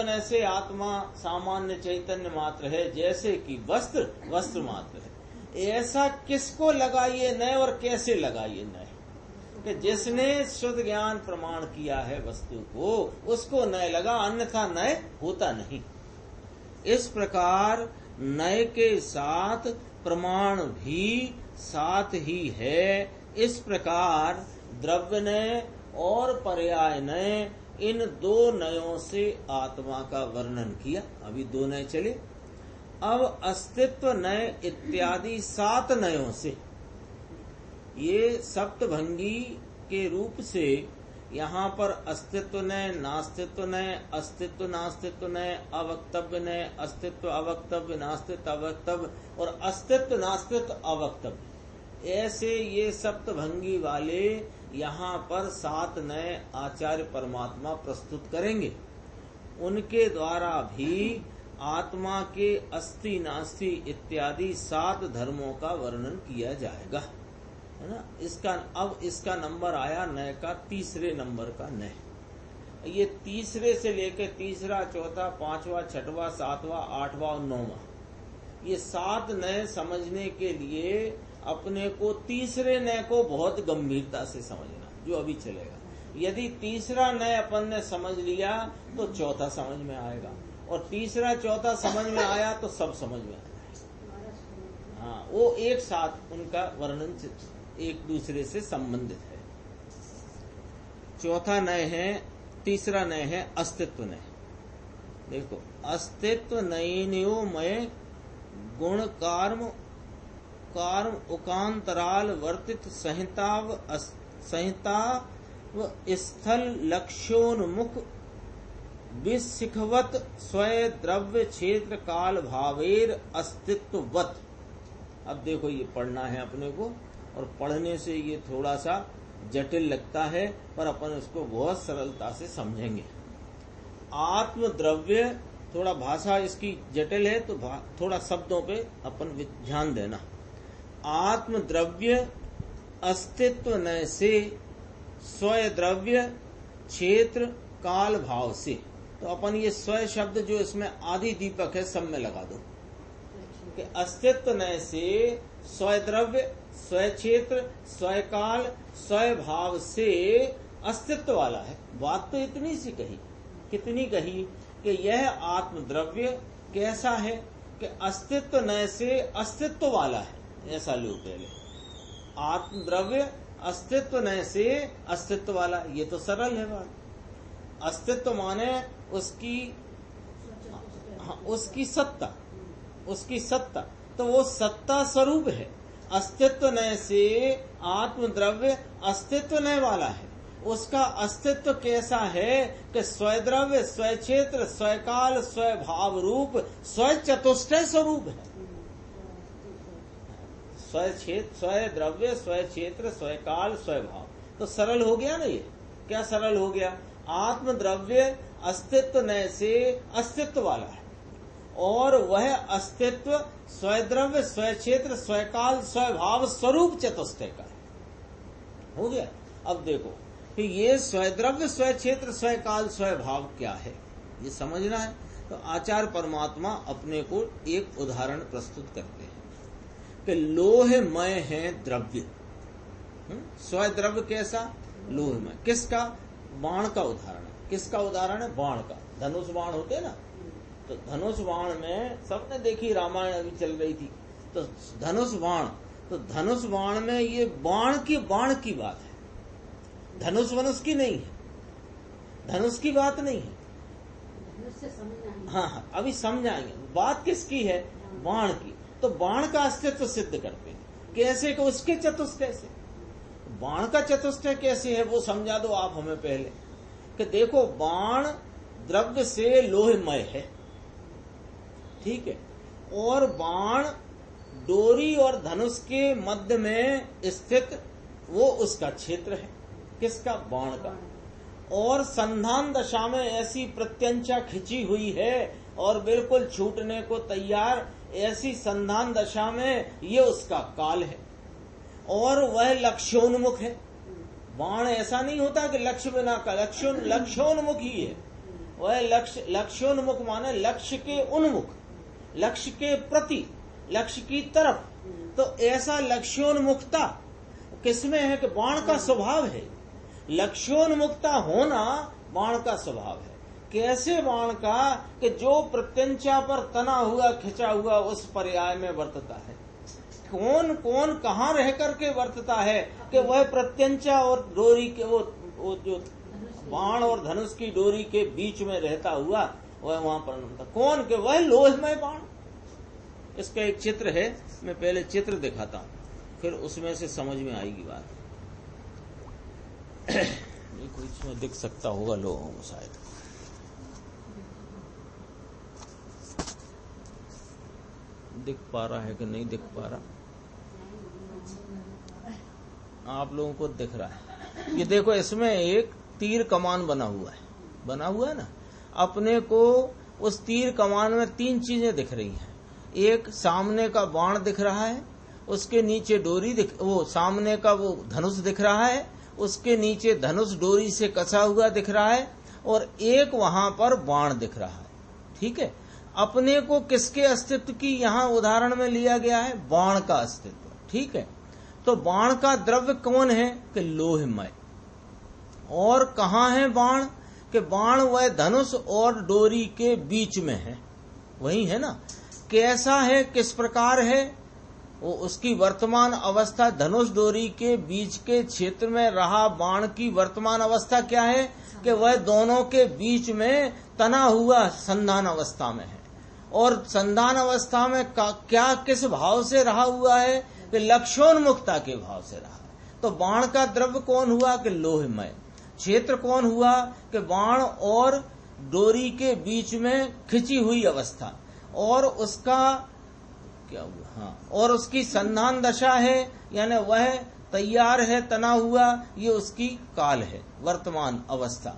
नय से आत्मा सामान्य चैतन्य मात्र है, जैसे कि वस्त्र मात्र है। ऐसा किसको लगाइए नय और कैसे लगाइए नय? कि जिसने शुद्ध ज्ञान प्रमाण किया है वस्तु को, उसको नय लगा, अन्यथा नय होता नहीं। इस प्रकार नय के साथ प्रमाण भी साथ ही है। इस प्रकार द्रव्य नय और पर्याय नय, इन दो नयों से आत्मा का वर्णन किया। अभी दो नय चले। अब अस्तित्व नय इत्यादि 7 नयों से, ये सप्तभंगी के रूप से यहाँ पर अस्तित्व नय, नास्तित्व नय, अस्तित्व नास्तित्व नय, अवक्तव्य नय, अस्तित्व अवक्तव्य, नास्तित्व अवक्तव्य और अस्तित्व नास्तित्व अवक्तव्य, ऐसे ये सप्तभंगी वाले यहाँ पर 7 नए आचार्य परमात्मा प्रस्तुत करेंगे। उनके द्वारा भी आत्मा के अस्ति नास्ति इत्यादि 7 धर्मों का वर्णन किया जाएगा, है ना। अब इसका नंबर आया नय का तीसरे नंबर का नय। ये तीसरे से लेकर तीसरा, चौथा, पांचवा, छठवां, सातवां, आठवां और 9वां, ये 7 नय समझने के लिए अपने को तीसरे नय को बहुत गंभीरता से समझना, जो अभी चलेगा। यदि तीसरा नय अपन ने समझ लिया तो चौथा समझ में आएगा, और तीसरा चौथा समझ में आया तो सब समझ में आएगा। हाँ, वो एक साथ उनका वर्णन एक दूसरे से संबंधित है। चौथा नय है, तीसरा नय है अस्तित्व नय। देखो, अस्तित्व नयनियो मय गुण कार्म उकांतराल वर्तित संहिता व स्थल लक्ष्योन्मुख विशिखवत स्वय द्रव्य क्षेत्र काल भावेर अस्तित्ववत। अब देखो, ये पढ़ना है अपने को, और पढ़ने से ये थोड़ा सा जटिल लगता है, पर अपन उसको बहुत सरलता से समझेंगे। आत्म द्रव्य, थोड़ा भाषा इसकी जटिल है तो थोड़ा शब्दों पे अपन ध्यान देना। आत्म द्रव्य अस्तित्व नय से, स्वय द्रव्य क्षेत्र काल भाव से। तो अपन ये स्वय शब्द जो इसमें आदि दीपक है सब में लगा दो कि अस्तित्व नय से स्वय द्रव्य, स्वय क्षेत्र, स्वय काल, स्वय भाव से अस्तित्व वाला है। बात तो इतनी सी कही, कितनी कही कि यह आत्म द्रव्य कैसा है कि अस्तित्व नय से अस्तित्व वाला है, ऐसा लो पहले। आत्म द्रव्य अस्तित्व नय से अस्तित्व वाला, ये तो सरल है बात। अस्तित्व माने उसकी सत्ता, उसकी सत्ता, तो वो सत्ता स्वरूप है। अस्तित्व नय से आत्म द्रव्य अस्तित्व नय वाला है। उसका अस्तित्व कैसा है कि स्वय द्रव्य, स्वय क्षेत्र, स्वय काल, स्वय भाव रूप, स्वय चतुष्टय स्वरूप है। स्वय क्षेत्र, स्वय द्रव्य, स्वय क्षेत्र, स्वय काल, स्वय भाव। तो सरल हो गया ना ये? क्या सरल हो गया? आत्म द्रव्य अस्तित्व नय से अस्तित्व वाला है, और वह अस्तित्व स्वय द्रव्य, स्वय क्षेत्र, स्वय काल, स्वय भाव स्वरूप चतुष्टय का है। हो गया? अब देखो कि ये स्वय द्रव्य, स्वय क्षेत्र, स्वय काल, स्वय भाव क्या है, ये समझना है। तो आचार्य परमात्मा अपने को एक उदाहरण प्रस्तुत करते हैं कि लोहमय है द्रव्य। स्वय द्रव्य कैसा? लोहमय। किसका? बाण का उदाहरण है। किसका उदाहरण है? बाण का। धनुष बाण होते ना, तो धनुष बाण में सबने देखी, रामायण अभी चल रही थी, तो धनुष बाण, तो धनुष बाण में ये बाण की बात है, धनुष वनुष की नहीं है, धनुष की बात नहीं है। हाँ, अभी समझाएंगे। बात किसकी है? बाण की। तो बाण का अस्तित्व सिद्ध करते हैं। कैसे? कि उसके चतुष्टय से। बाण का चतुष्टय कैसे है वो समझा दो आप हमें पहले। कि देखो, बाण द्रव्य से लोहमय है, ठीक है, और बाण डोरी और धनुष के मध्य में स्थित वो उसका क्षेत्र है। किसका? बाण का। और संधान दशा में ऐसी प्रत्यंचा खिंची हुई है और बिल्कुल छूटने को तैयार, ऐसी संधान दशा में ये उसका काल है, और वह लक्ष्योन्मुख है। बाण ऐसा नहीं होता कि लक्ष्य बिना का, लक्ष्योन्मुख ही है वह। लक्ष्योन्मुख माने लक्ष्य के उन्मुख, लक्ष्य के प्रति, लक्ष्य की तरफ। तो ऐसा लक्ष्योन्मुखता किसमें है? कि बाण का स्वभाव है। लक्ष्योन्मुखता होना बाण का स्वभाव है। कैसे बाण का? कि जो प्रत्यंचा पर तना हुआ, खिंचा हुआ, उस पर्याय में वर्तता है। कौन कौन कहाँ रह करके वर्तता है? कि वह प्रत्यंचा और डोरी के वो जो बाण और धनुष की डोरी के बीच में रहता हुआ वह वहां पर कौन? के वह लोहमय बाण। इसका एक चित्र है, मैं पहले चित्र दिखाता हूँ, फिर उसमें से समझ में आएगी बात। देखो, इसमें दिख सकता होगा लोगों को शायद। दिख पा रहा है कि नहीं दिख पा रहा? आप लोगों को दिख रहा है? ये देखो, इसमें एक तीर कमान बना हुआ है ना। अपने को उस तीर कमान में तीन चीजें दिख रही हैं। एक सामने का बाण दिख रहा है, उसके नीचे डोरी वो सामने का वो धनुष दिख रहा है, उसके नीचे धनुष डोरी से कसा हुआ दिख रहा है, और एक वहां पर बाण दिख रहा है। ठीक है, अपने को किसके अस्तित्व की यहाँ उदाहरण में लिया गया है? बाण का अस्तित्व। ठीक है, तो बाण का द्रव्य कौन है? कि लोहमय। और कहाँ है बाण? कि बाण वह धनुष और डोरी के बीच में है, वही है ना। कैसा है? किस प्रकार है? वो उसकी वर्तमान अवस्था धनुष डोरी के बीच के क्षेत्र में रहा बाण की वर्तमान अवस्था क्या है कि वह दोनों के बीच में तना हुआ संधान अवस्था में है। और संधान अवस्था में क्या किस भाव से रहा हुआ है कि लक्ष्योन्मुखता के भाव से रहा। तो बाण का द्रव्य कौन हुआ कि लोहमय। क्षेत्र कौन हुआ कि बाण और डोरी के बीच में खिंची हुई अवस्था। और उसका क्या हुआ, हाँ, और उसकी संधान दशा है, यानी वह तैयार है तना हुआ, ये उसकी काल है वर्तमान अवस्था।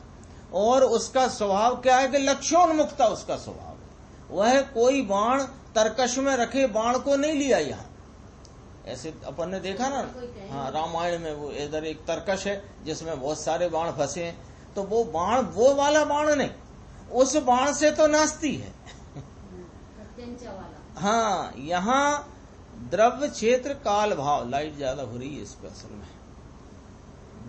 और उसका स्वभाव क्या है कि लक्ष्योन्मुखता उसका स्वभाव है। वह कोई बाण तर्कश में रखे बाण को नहीं लिया यहाँ। ऐसे अपन ने देखा ना, हाँ, रामायण में वो इधर एक तर्कश है जिसमें बहुत सारे बाण फंसे हैं, तो वो बाण वो वाला बाण नहीं, उस बाण से तो नास्ती है। हाँ, यहाँ द्रव्य क्षेत्र काल भाव, लाइट ज्यादा हो रही है इस पे असल में,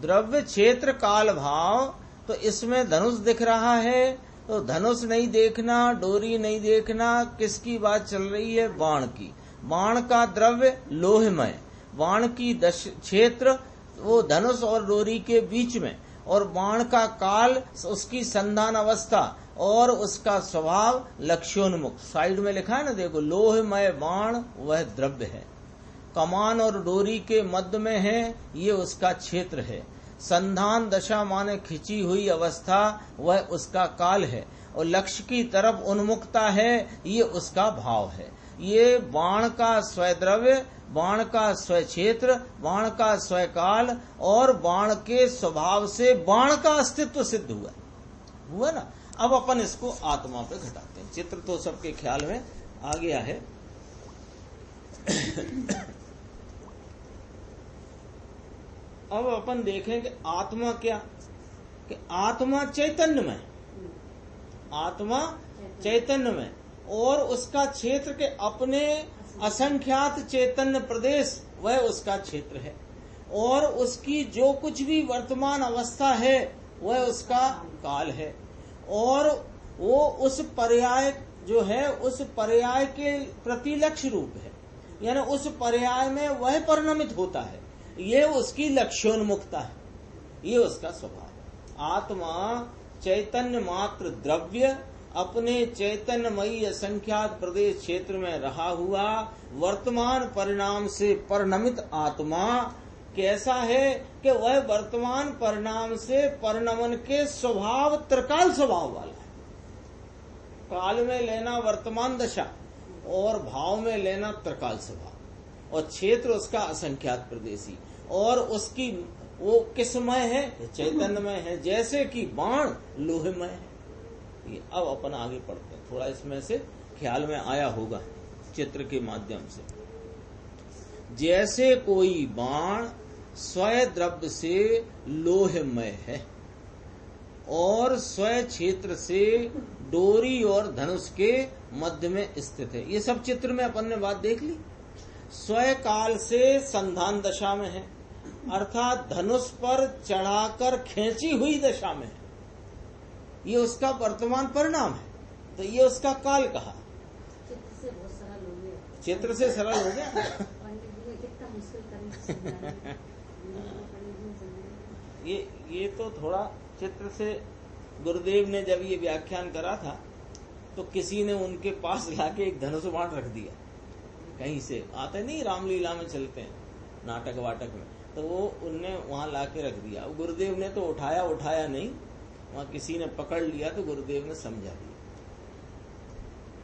द्रव्य क्षेत्र काल भाव। तो इसमें धनुष दिख रहा है, तो धनुष नहीं देखना, डोरी नहीं देखना, किसकी बात चल रही है, बाण की। बाण का द्रव्य लोहमय, बाण की क्षेत्र वो धनुष और डोरी के बीच में, और बाण का काल उसकी संधान अवस्था, और उसका स्वभाव लक्ष्योन्मुख। साइड में लिखा है ना, देखो, लोहमय बाण वह द्रव्य है, कमान और डोरी के मध्य में है, ये उसका क्षेत्र है। संधान दशा माने खिंची हुई अवस्था, वह उसका काल है, और लक्ष्य की तरफ उन्मुखता है, ये उसका भाव है। ये बाण का स्वद्रव्य, बाण का स्व क्षेत्र, बाण का स्वकाल, और बाण के स्वभाव से बाण का अस्तित्व सिद्ध हुआ ना। अब अपन इसको आत्मा पे घटाते हैं। चित्र तो सबके ख्याल में आ गया है। अब अपन देखें कि आत्मा क्या, कि आत्मा चैतन्य में, आत्मा चैतन्य में, और उसका क्षेत्र के अपने असंख्यात चैतन्य प्रदेश, वह उसका क्षेत्र है। और उसकी जो कुछ भी वर्तमान अवस्था है, वह उसका काल है। और वो उस पर्याय जो है, उस पर्याय के प्रतिलक्ष्य रूप है, यानी उस पर्याय में वह परिणमित होता है। ये उसकी लक्ष्योन्मुखता है, ये उसका स्वभाव। आत्मा चैतन्य मात्र द्रव्य, अपने चैतन्यमयी असंख्यात प्रदेश क्षेत्र में रहा हुआ वर्तमान परिणाम से परिणमित आत्मा कैसा है कि वह वर्तमान परिणाम से परिणमन के स्वभाव त्रिकाल स्वभाव वाला है। काल में लेना वर्तमान दशा, और भाव में लेना त्रिकाल स्वभाव, और क्षेत्र उसका असंख्यात प्रदेशी। और उसकी वो किसमय है, चैतन्यमय है, जैसे कि बाण लोहमय है। ये अब अपन आगे पढ़ते हैं, थोड़ा इसमें से ख्याल में आया होगा चित्र के माध्यम से। जैसे कोई बाण स्वय द्रव्य से लोहमय है, और स्वय क्षेत्र से डोरी और धनुष के मध्य में स्थित है। ये सब चित्र में अपन ने बात देख ली। स्वय काल से संधान दशा में है, अर्थात धनुष पर चढ़ाकर खींची हुई दशा में है, ये उसका वर्तमान परिणाम है, तो ये उसका काल कहा। चित्र से बहुत सरल हो गया, चित्र से सरल हो गया। ये तो थोड़ा चित्र से, गुरुदेव ने जब ये व्याख्यान करा था तो किसी ने उनके पास लाके एक धनुष बाण रख दिया, कहीं से आते नहीं, रामलीला में चलते हैं नाटक वाटक में, तो वो उनने वहां लाके रख दिया। गुरुदेव ने तो उठाया नहीं, वहां किसी ने पकड़ लिया तो गुरुदेव ने समझा दिया।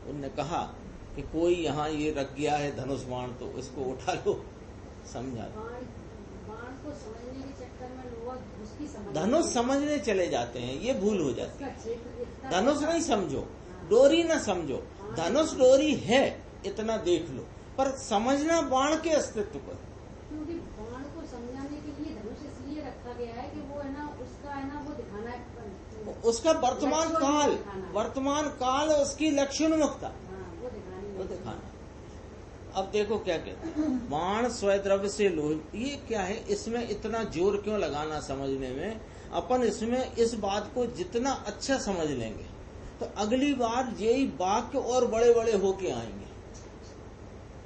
उनने कहा कि कोई यहाँ ये रख गया है धनुष बाण, तो इसको उठा लो, समझा। बाण को समझने के चक्कर में लोग उसकी धनुष समझने चले जाते हैं, ये भूल हो जाती है। धनुष नहीं समझो, डोरी न समझो, धनुष डोरी है इतना देख लो, पर समझना बाण के अस्तित्व को। क्योंकि बाण को समझाने के लिए धनुष इसलिए रखा गया है कि वो है ना, उसका है ना, वो दिखाना है, उसका वर्तमान काल उसकी लक्ष्योन्मुखता, वो दिखाना। अब देखो क्या कहते हैं, बाण स्वद्रव्य से लोह, ये क्या है, इसमें इतना जोर क्यों लगाना समझने में। अपन इसमें इस बात को जितना अच्छा समझ लेंगे तो अगली बार यही वाक्य और बड़े बड़े होके आएंगे।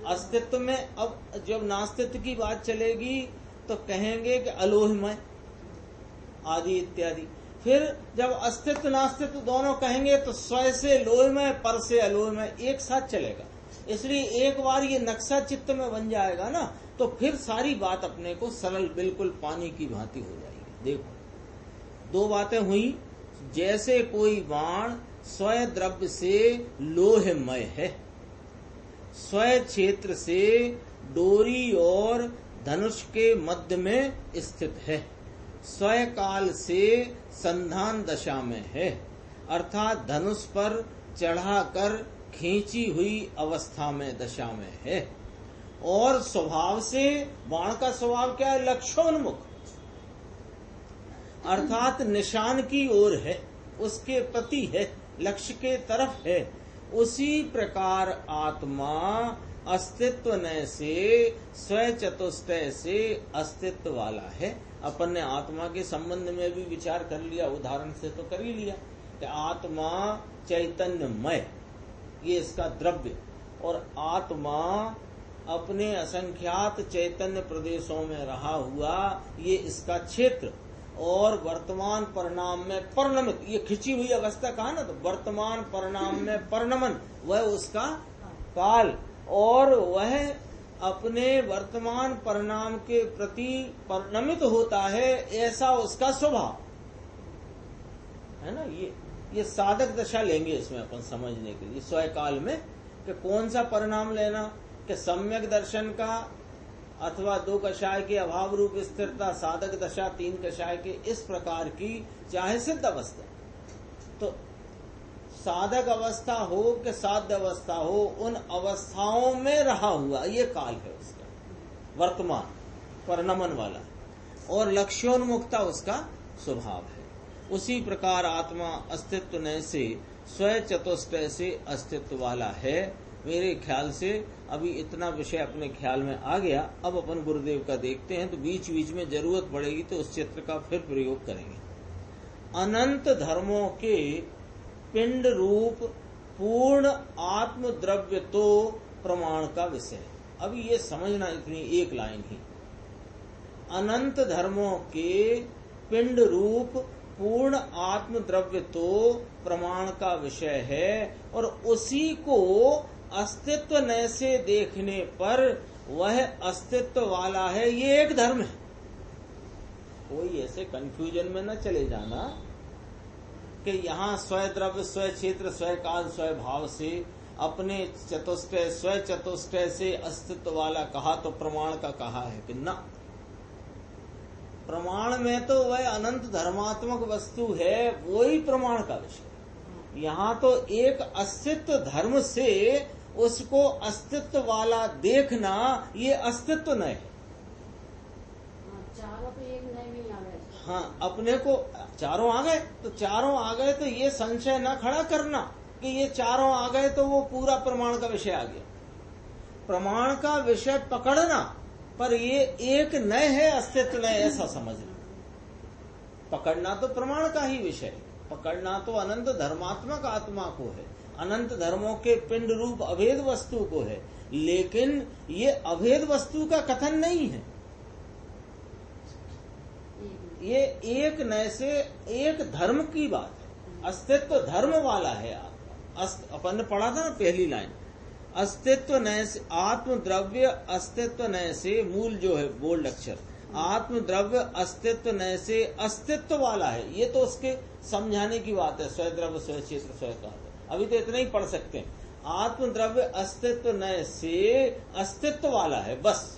अस्तित्व में अब जब नास्तित्व की बात चलेगी तो कहेंगे कि अलोहमय आदि इत्यादि। फिर जब अस्तित्व नास्तित्व दोनों कहेंगे तो स्वय से लोहमय, पर से अलोहमय एक साथ चलेगा। इसलिए एक बार ये नक्शा चित्त में बन जाएगा ना, तो फिर सारी बात अपने को सरल बिल्कुल पानी की भांति हो जाएगी। देखो, दो बातें हुई। जैसे कोई बाण स्वय द्रव्य से लोहमय है, स्वय क्षेत्र से डोरी और धनुष के मध्य में स्थित है, स्वय काल से संधान दशा में है, अर्थात धनुष पर चढ़ाकर खींची हुई अवस्था में दशा में है, और स्वभाव से बाण का स्वभाव क्या है? लक्ष्योन्मुख, अर्थात निशान की ओर है, उसके प्रति है, लक्ष्य के तरफ है। उसी प्रकार आत्मा अस्तित्व न से स्वय चतुष्टय से अस्तित्व वाला है। अपन ने आत्मा के संबंध में भी विचार कर लिया, उदाहरण से तो कर ही लिया कि आत्मा चैतन्यमय, ये इसका द्रव्य, और आत्मा अपने असंख्यात चैतन्य प्रदेशों में रहा हुआ, ये इसका क्षेत्र, और वर्तमान परिणाम में परिणमित, ये खिंची हुई अवस्था कहा ना, तो वर्तमान परिणाम में परिणमन, वह उसका काल, और वह अपने वर्तमान परिणाम के प्रति परिणमित होता है, ऐसा उसका स्वभाव है ना। ये साधक दशा लेंगे इसमें अपन समझने के लिए स्वय काल में, कि कौन सा परिणाम लेना, कि सम्यक दर्शन का अथवा दो कषाय के अभाव रूप स्थिरता, साधक दशा, तीन कषाय के, इस प्रकार की, चाहे सिद्ध अवस्था, तो साधक अवस्था हो कि साध्य अवस्था हो, उन अवस्थाओं में रहा हुआ ये काल है उसका, वर्तमान परिणमन वाला, और लक्ष्योन्मुखता उसका स्वभाव है। उसी प्रकार आत्मा अस्तित्व न से स्वय चतुष्टय से अस्तित्व वाला है। मेरे ख्याल से अभी इतना विषय अपने ख्याल में आ गया। अब अपन गुरुदेव का देखते हैं, तो बीच बीच में जरूरत पड़ेगी तो उस चित्र का फिर प्रयोग करेंगे। अनंत धर्मों के पिंड रूप पूर्ण आत्म द्रव्य तो प्रमाण का विषय। अभी ये समझना इतनी एक लाइन ही, अनंत धर्मों के पिंड रूप पूर्ण आत्म द्रव्य तो प्रमाण का विषय है, और उसी को अस्तित्व न से देखने पर वह अस्तित्व वाला है, ये एक धर्म है। कोई ऐसे कंफ्यूजन में न चले जाना कि यहाँ स्वय द्रव्य, स्वय क्षेत्र, स्वय काल, स्वय भाव से अपने चतुष्टय, स्वय चतुष्टय से अस्तित्व वाला कहा तो प्रमाण का कहा है कि न, प्रमाण में तो वह अनंत धर्मात्मक वस्तु है, वो ही प्रमाण का विषय। यहाँ तो एक अस्तित्व धर्म से उसको अस्तित्व वाला देखना, ये अस्तित्व नहीं है। चारों तो एक नहीं आ गए। हाँ, अपने को चारों आ गए, तो चारों आ गए तो ये संशय न खड़ा करना कि ये चारों आ गए तो वो पूरा प्रमाण का विषय आ गया। प्रमाण का विषय पकड़ना, पर ये एक न है, अस्तित्व न, ऐसा समझना। पकड़ना तो प्रमाण का ही विषय, पकड़ना तो अनंत धर्मात्मक आत्मा को है, अनंत धर्मों के पिंड रूप अभेद वस्तु को है, लेकिन ये अभेद वस्तु का कथन नहीं है। ये एक न से एक धर्म की बात है, अस्तित्व धर्म वाला है आत्मा। अपन ने पढ़ा था ना पहली लाइन, अस्तित्व न से आत्म द्रव्य, अस्तित्व न से, मूल जो है बोल्ड अक्षर, आत्म द्रव्य अस्तित्व न से अस्तित्व वाला है। ये तो उसके समझाने की बात है, स्वय द्रव्य, स्वय क्षेत्र, स्वय काल। अभी तो इतना ही पढ़ सकते हैं, आत्म द्रव्य अस्तित्व न से अस्तित्व वाला है, बस।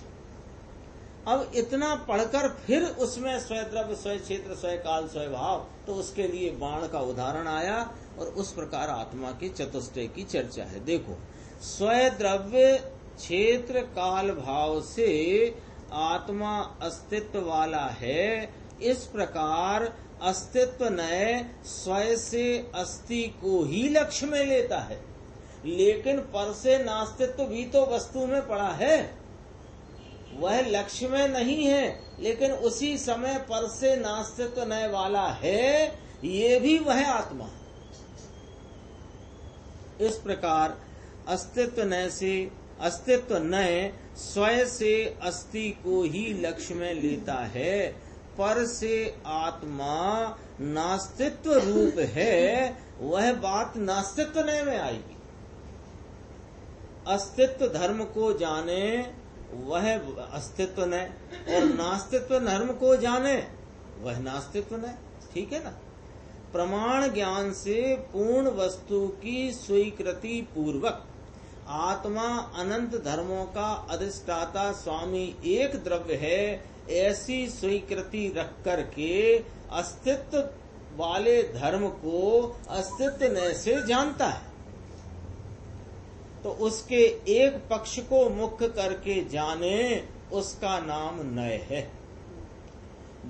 अब इतना पढ़कर फिर उसमें स्वय द्रव्य, स्वय क्षेत्र, स्वय काल, स्वय भाव, तो उसके लिए बाण का उदाहरण आया, और उस प्रकार आत्मा के चतुष्टय की चर्चा है। देखो, स्वय द्रव्य क्षेत्र काल भाव से आत्मा अस्तित्व वाला है, इस प्रकार अस्तित्व नए स्वय से अस्थि को ही लक्ष्य में लेता है, लेकिन पर से नास्तित्व भी तो वस्तु में पड़ा है, वह लक्ष्य में नहीं है, लेकिन उसी समय पर से नास्तित्व नए वाला है, ये भी वह आत्मा है। इस प्रकार अस्तित्व न से अस्तित्व नय स्वयं से अस्थि को ही लक्ष्य में लेता है, पर से आत्मा नास्तित्व रूप है, वह बात नास्तित्व नय में आएगी। अस्तित्व धर्म को जाने वह अस्तित्व नय, और नास्तित्व धर्म को जाने वह नास्तित्व नय। ठीक है ना। प्रमाण ज्ञान से पूर्ण वस्तु की स्वीकृति पूर्वक आत्मा अनंत धर्मों का अधिष्ठाता स्वामी एक द्रव्य है, ऐसी स्वीकृति रख करके अस्तित्व वाले धर्म को अस्तित्व नय से जानता है, तो उसके एक पक्ष को मुख्य करके जाने, उसका नाम नय है।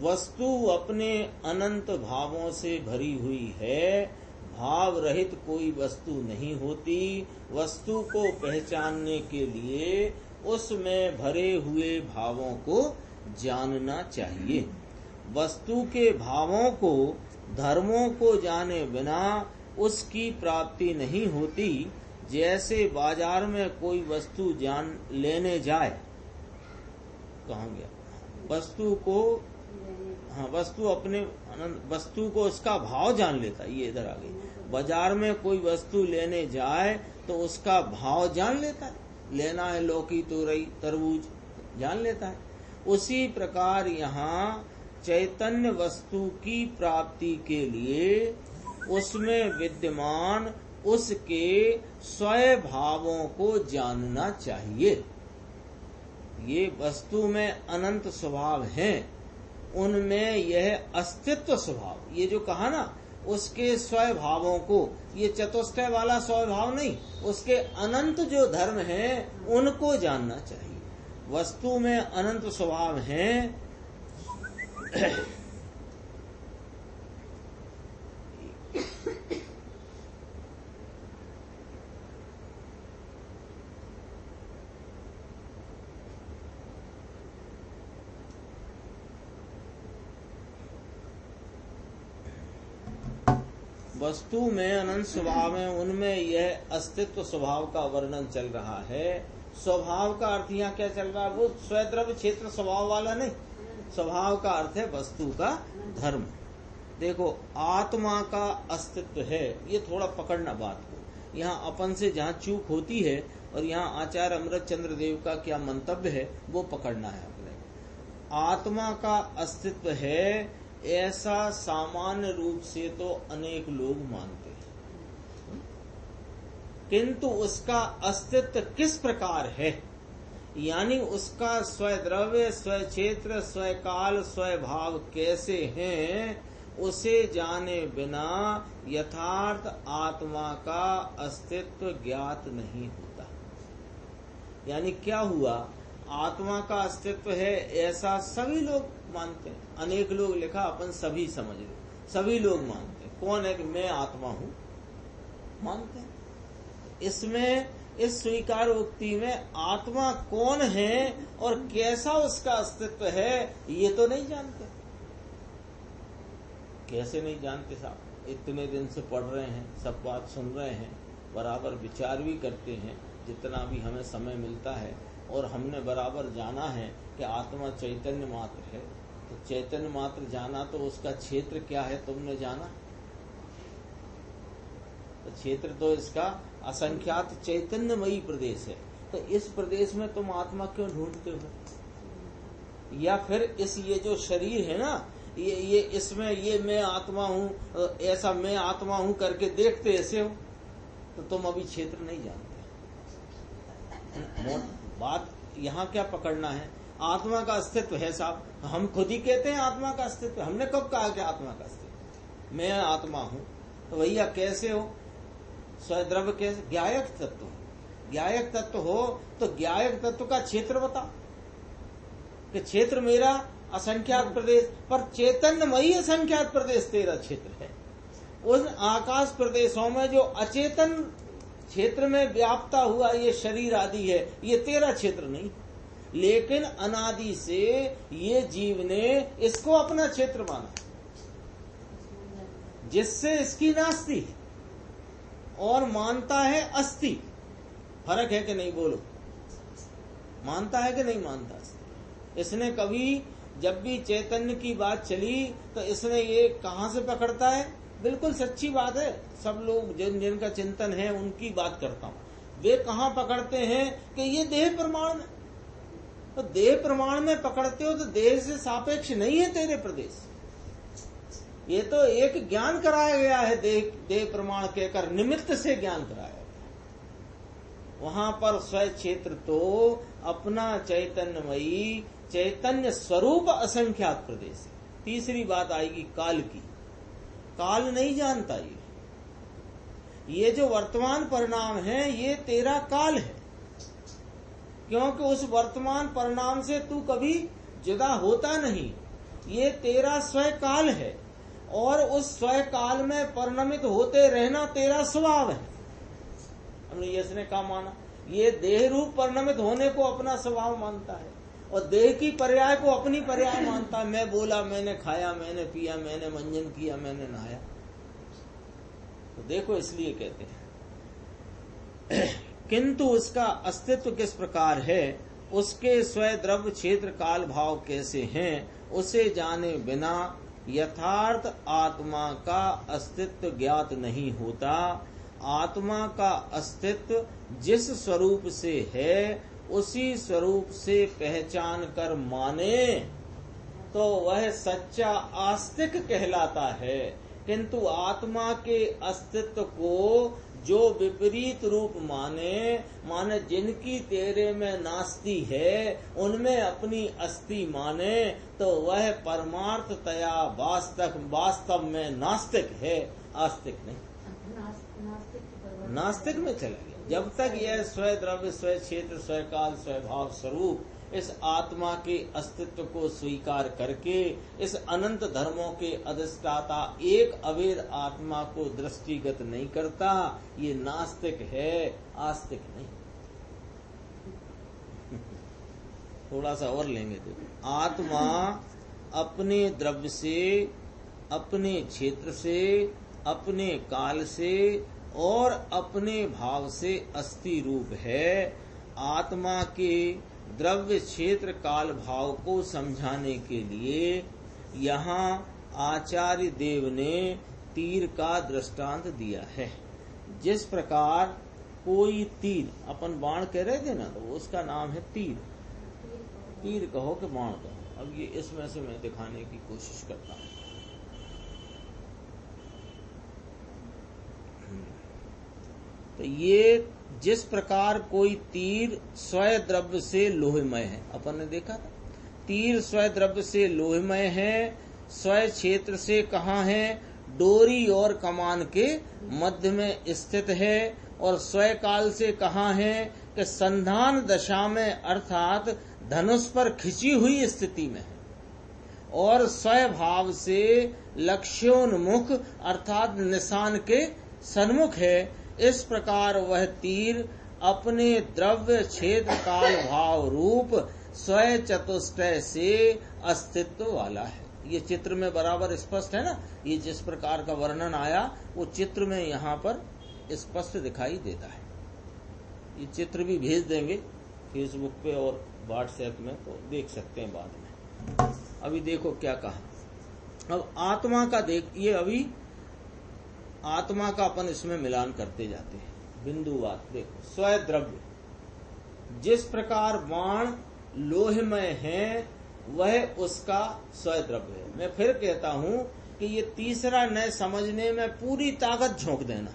वस्तु अपने अनंत भावों से भरी हुई है, भाव रहित कोई वस्तु नहीं होती। वस्तु को पहचानने के लिए उसमें भरे हुए भावों को जानना चाहिए। वस्तु के भावों को, धर्मों को जाने बिना उसकी प्राप्ति नहीं होती। जैसे बाजार में कोई वस्तु जान लेने जाए, कहाँ गया, वस्तु को, हाँ, वस्तु को उसका भाव जान लेता है। ये इधर आ गई। बाजार में कोई वस्तु लेने जाए तो उसका भाव जान लेता है, लेना है लौकी, तुरई, तरबूज, जान लेता है। उसी प्रकार यहाँ चैतन्य वस्तु की प्राप्ति के लिए उसमें विद्यमान उसके स्वयं भावों को जानना चाहिए। ये वस्तु में अनंत स्वभाव हैं, उनमें यह अस्तित्व स्वभाव, ये जो कहा ना, उसके स्वयं भावों को, ये चतुष्टय वाला स्वभाव नहीं, उसके अनंत जो धर्म हैं उनको जानना चाहिए। वस्तु में अनंत स्वभाव हैं। वस्तु में अनंत स्वभाव है, उनमें यह अस्तित्व स्वभाव का वर्णन चल रहा है। स्वभाव का अर्थ यहाँ क्या चल रहा है, वो स्वद्रव्य क्षेत्र स्वभाव वाला नहीं, स्वभाव का अर्थ है वस्तु का धर्म। देखो, आत्मा का अस्तित्व है, ये थोड़ा पकड़ना बात को। यहाँ अपन से जहाँ चूक होती है और यहाँ आचार्य अमृत चंद्र देव का क्या मंतव्य है वो पकड़ना है अपने। आत्मा का अस्तित्व है ऐसा सामान्य रूप से तो अनेक लोग मानते हैं, किंतु उसका अस्तित्व किस प्रकार है, यानी उसका स्वद्रव्य, स्वक्षेत्र, स्वकाल, स्वभाव कैसे हैं, उसे जाने बिना यथार्थ आत्मा का अस्तित्व ज्ञात नहीं होता। यानी क्या हुआ, आत्मा का अस्तित्व है ऐसा सभी लोग मानते हैं। अनेक लोग लिखा, अपन सभी समझ लो, सभी लोग मानते हैं। कौन है कि मैं आत्मा हूं, मानते हैं। इसमें, इस स्वीकार उक्ति में आत्मा कौन है और कैसा उसका अस्तित्व है ये तो नहीं जानते। कैसे नहीं जानते साहब, इतने दिन से पढ़ रहे हैं, सब बात सुन रहे हैं, बराबर विचार भी करते हैं जितना भी हमें समय मिलता है, और हमने बराबर जाना है कि आत्मा चैतन्य मात्र है। तो चैतन्य मात्र जाना, तो उसका क्षेत्र क्या है तुमने जाना? तो क्षेत्र तो इसका असंख्यात चैतन्यमयी प्रदेश है। तो इस प्रदेश में तुम आत्मा क्यों ढूंढते हो? या फिर इस ये जो शरीर है ना, ये इसमें ये मैं आत्मा हूँ, ऐसा मैं आत्मा हूँ करके देखते ऐसे हो, तो तुम अभी क्षेत्र नहीं जानते। बात यहाँ क्या पकड़ना है, आत्मा का अस्तित्व है साहब, हम खुद ही कहते हैं आत्मा का अस्तित्व। हमने कब कहा कि आत्मा का अस्तित्व, मैं आत्मा हूँ? तो भैया कैसे हो? स्वद्रव्य कैसे? ज्ञायक तत्व। ज्ञायक तत्व हो तो ज्ञायक तत्व का क्षेत्र बता, कि क्षेत्र मेरा असंख्यात प्रदेश, पर चैतन्यमयी असंख्यात प्रदेश तेरा क्षेत्र है। उन आकाश प्रदेशों में जो अचेतन क्षेत्र में व्याप्ता हुआ ये शरीर आदि है, ये तेरा क्षेत्र नहीं। लेकिन अनादि से ये जीव ने इसको अपना क्षेत्र माना, जिससे इसकी नास्ति है और मानता है अस्ति। फर्क है कि नहीं बोलो? मानता है कि नहीं मानता? इसने कभी जब भी चैतन्य की बात चली तो इसने ये कहाँ से पकड़ता है? बिल्कुल सच्ची बात है, सब लोग जिनका चिंतन है उनकी बात करता हूँ। वे कहाँ पकड़ते हैं कि ये देह प्रमाण में। तो देह प्रमाण में पकड़ते हो तो देह से सापेक्ष नहीं है तेरे प्रदेश। ये तो एक ज्ञान कराया गया है, देह प्रमाण कहकर निमित्त से ज्ञान कराया गया। वहां पर स्व क्षेत्र तो अपना चैतन्यमयी चैतन्य स्वरूप असंख्यात प्रदेश है। तीसरी बात आएगी काल की। काल नहीं जानता ये जो वर्तमान परिणाम है ये तेरा काल है, क्योंकि उस वर्तमान परिणाम से तू कभी जुदा होता नहीं। ये तेरा स्वय काल है और उस स्वय काल में परिणमित होते रहना तेरा स्वभाव है। हमने इसने कहा माना, ये देह रूप परिणमित होने को अपना स्वभाव मानता है और देह की पर्याय को अपनी पर्याय मानता है। मैं बोला, मैंने खाया, मैंने पिया, मैंने मंजन किया, मैंने नहाया। तो देखो इसलिए कहते हैं किंतु उसका अस्तित्व किस प्रकार है, उसके स्वय द्रव्य क्षेत्र काल भाव कैसे हैं, उसे जाने बिना यथार्थ आत्मा का अस्तित्व ज्ञात नहीं होता। आत्मा का अस्तित्व जिस स्वरूप से है उसी स्वरूप से पहचान कर माने तो वह सच्चा आस्तिक कहलाता है। किंतु आत्मा के अस्तित्व को जो विपरीत रूप माने जिनकी तेरे में नास्ति है उनमें अपनी अस्ति माने तो वह परमार्थतया वास्तव में नास्तिक है, आस्तिक नहीं। नास्तिक में चला गया। जब तक यह स्वय द्रव्य, स्वय क्षेत्र, स्वय काल, स्वय भाव स्वरूप इस आत्मा के अस्तित्व को स्वीकार करके इस अनंत धर्मों के अधिष्ठाता एक अवेद आत्मा को दृष्टिगत नहीं करता, ये नास्तिक है, आस्तिक नहीं। थोड़ा सा और लेंगे। देखो, आत्मा अपने द्रव्य से, अपने क्षेत्र से, अपने काल से और अपने भाव से अस्थि रूप है। आत्मा के द्रव्य क्षेत्र काल भाव को समझाने के लिए यहाँ आचार्य देव ने तीर का दृष्टांत दिया है। जिस प्रकार कोई तीर, अपन बाण कह रहे थे ना, तो उसका नाम है तीर। तीर कहो कि बाण कहो, अब ये इसमें से मैं दिखाने की कोशिश करता हूँ। तो ये जिस प्रकार कोई तीर स्वय द्रव्य से लोहमय है, अपन ने देखा था, तीर स्वय द्रव्य से लोहमय है, स्वय क्षेत्र से कहाँ है, डोरी और कमान के मध्य में स्थित है, और स्वय काल से कहाँ है कि संधान दशा में अर्थात धनुष पर खिंची हुई स्थिति में है, और स्वय भाव से लक्ष्योन्मुख अर्थात निशान के सन्मुख है। इस प्रकार वह तीर अपने द्रव्य क्षेत्र काल भाव रूप स्वय चतुष्टय से अस्तित्व वाला है। ये चित्र में बराबर स्पष्ट है ना। ये जिस प्रकार का वर्णन आया वो चित्र में यहाँ पर स्पष्ट दिखाई देता है। ये चित्र भी भेज देंगे फेसबुक पे और व्हाट्सएप में, तो देख सकते हैं बाद में। अभी देखो क्या कहा। अब आत्मा का देखिए, अभी आत्मा का अपन इसमें मिलान करते जाते हैं। बिंदुवाद देखो, स्वय द्रव्य जिस प्रकार बाण लोहमय है वह उसका स्वय द्रव्य है। मैं फिर कहता हूँ कि ये तीसरा नए समझने में पूरी ताकत झोंक देना,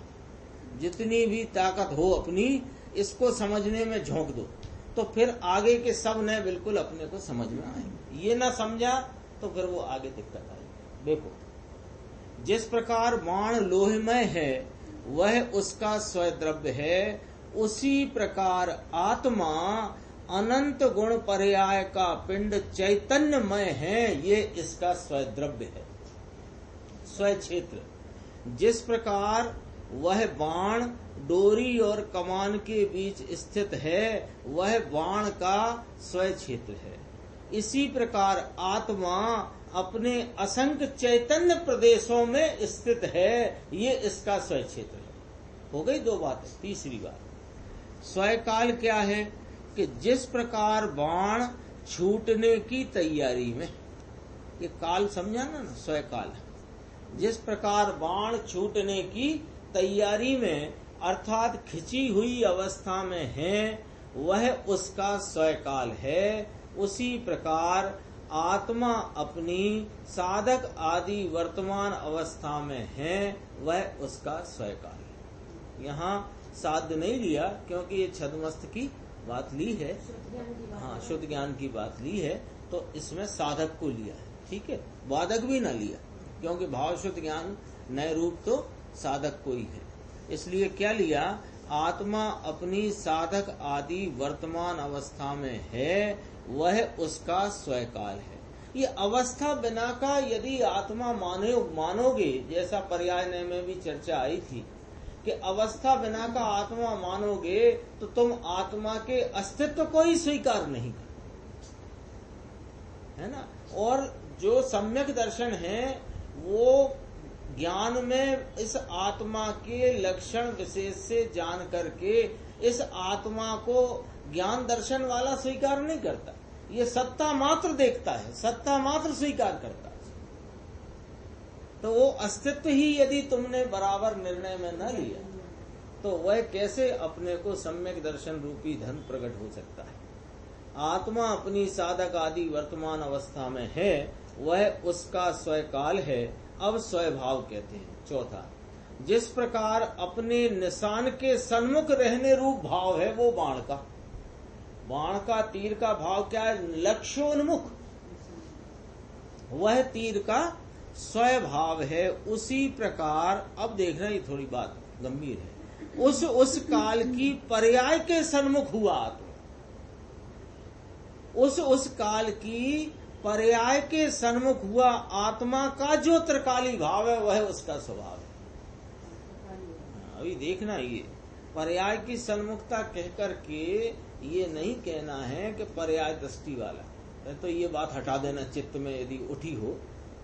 जितनी भी ताकत हो अपनी इसको समझने में झोंक दो, तो फिर आगे के सब नए बिल्कुल अपने को समझ में आएंगे। ये ना समझा तो फिर वो आगे दिक्कत आएगी। देखो, जिस प्रकार बाण लोहमय है वह उसका स्वय द्रव्य है, उसी प्रकार आत्मा अनंत गुण पर्याय का पिंड चैतन्यमय है, ये इसका स्वय द्रव्य है, स्वय क्षेत्र। जिस प्रकार वह बाण डोरी और कमान के बीच स्थित है वह बाण का स्वय क्षेत्र है। इसी प्रकार आत्मा अपने असंख्य चैतन्य प्रदेशों में स्थित है, ये इसका स्वय क्षेत्र है। हो गई दो बातें। तीसरी बात, स्वय काल क्या है कि जिस प्रकार बाण छूटने की तैयारी में, ये काल समझा ना, स्वय काल, जिस प्रकार बाण छूटने की तैयारी में अर्थात खिंची हुई अवस्था में है वह उसका स्वय काल है, उसी प्रकार आत्मा अपनी साधक आदि वर्तमान अवस्था में है वह उसका स्वय काल है। यहाँ साध्य नहीं लिया क्योंकि ये छद्मस्त की बात ली है, हाँ शुद्ध ज्ञान की बात ली है, तो इसमें साधक को लिया है, ठीक है, वादक भी न लिया क्योंकि भाव शुद्ध ज्ञान नए रूप तो साधक को ही है। इसलिए क्या लिया, आत्मा अपनी साधक आदि वर्तमान अवस्था में है वह उसका स्वय काल है। ये अवस्था बिना का यदि आत्मा मानोगे, जैसा पर्याय में भी चर्चा आई थी कि अवस्था बिना का आत्मा मानोगे तो तुम आत्मा के अस्तित्व को ही स्वीकार नहीं कर, है ना। और जो सम्यक दर्शन है वो ज्ञान में इस आत्मा के लक्षण विशेष से जान करके इस आत्मा को ज्ञान दर्शन वाला स्वीकार नहीं करता, ये सत्ता मात्र देखता है, सत्ता मात्र स्वीकार करता है। तो वो अस्तित्व ही यदि तुमने बराबर निर्णय में न लिया तो वह कैसे अपने को सम्यक दर्शन रूपी धन प्रकट हो सकता है। आत्मा अपनी साधक आदि वर्तमान अवस्था में है वह उसका स्वय काल है। अब स्वयभाव कहते हैं। चौथा, जिस प्रकार अपने निशान के सन्मुख रहने रूप भाव है वो बाण का, बाण का तीर का भाव क्या है, लक्ष्योन्मुख, वह तीर का स्वय भाव है। उसी प्रकार अब देखना, ये थोड़ी बात गंभीर है, उस काल की पर्याय के सन्मुख हुआ आत्मा, उस काल की पर्याय के सन्मुख हुआ आत्मा का जो त्रिकाली भाव है वह उसका स्वभाव है। अभी देखना, ये पर्याय की सन्मुखता कहकर के ये नहीं कहना है कि पर्याय दृष्टि वाला, तो ये बात हटा देना चित्त में यदि उठी हो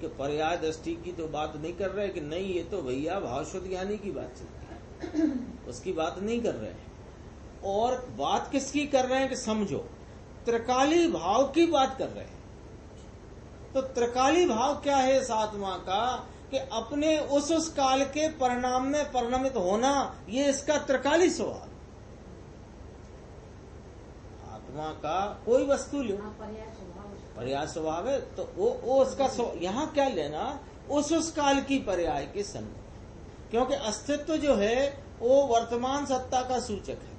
कि पर्याय दृष्टि की तो बात नहीं कर रहे कि नहीं, ये तो भैया भाव शुद्ध ज्ञानी की बात चलती है, उसकी बात नहीं कर रहे हैं। और बात किसकी कर रहे हैं कि समझो, त्रिकाली भाव की बात कर रहे हैं। तो त्रिकाली भाव क्या है इस आत्मा का कि अपने उस काल के परिणाम में परिणमित होना, ये इसका त्रिकाली स्वभाव। आत्मा का कोई वस्तु लो, पर्याय स्वभाव है, तो वो उसका यहाँ क्या लेना, उस काल की पर्याय के सन्मुख, क्योंकि अस्तित्व जो है वो वर्तमान सत्ता का सूचक है।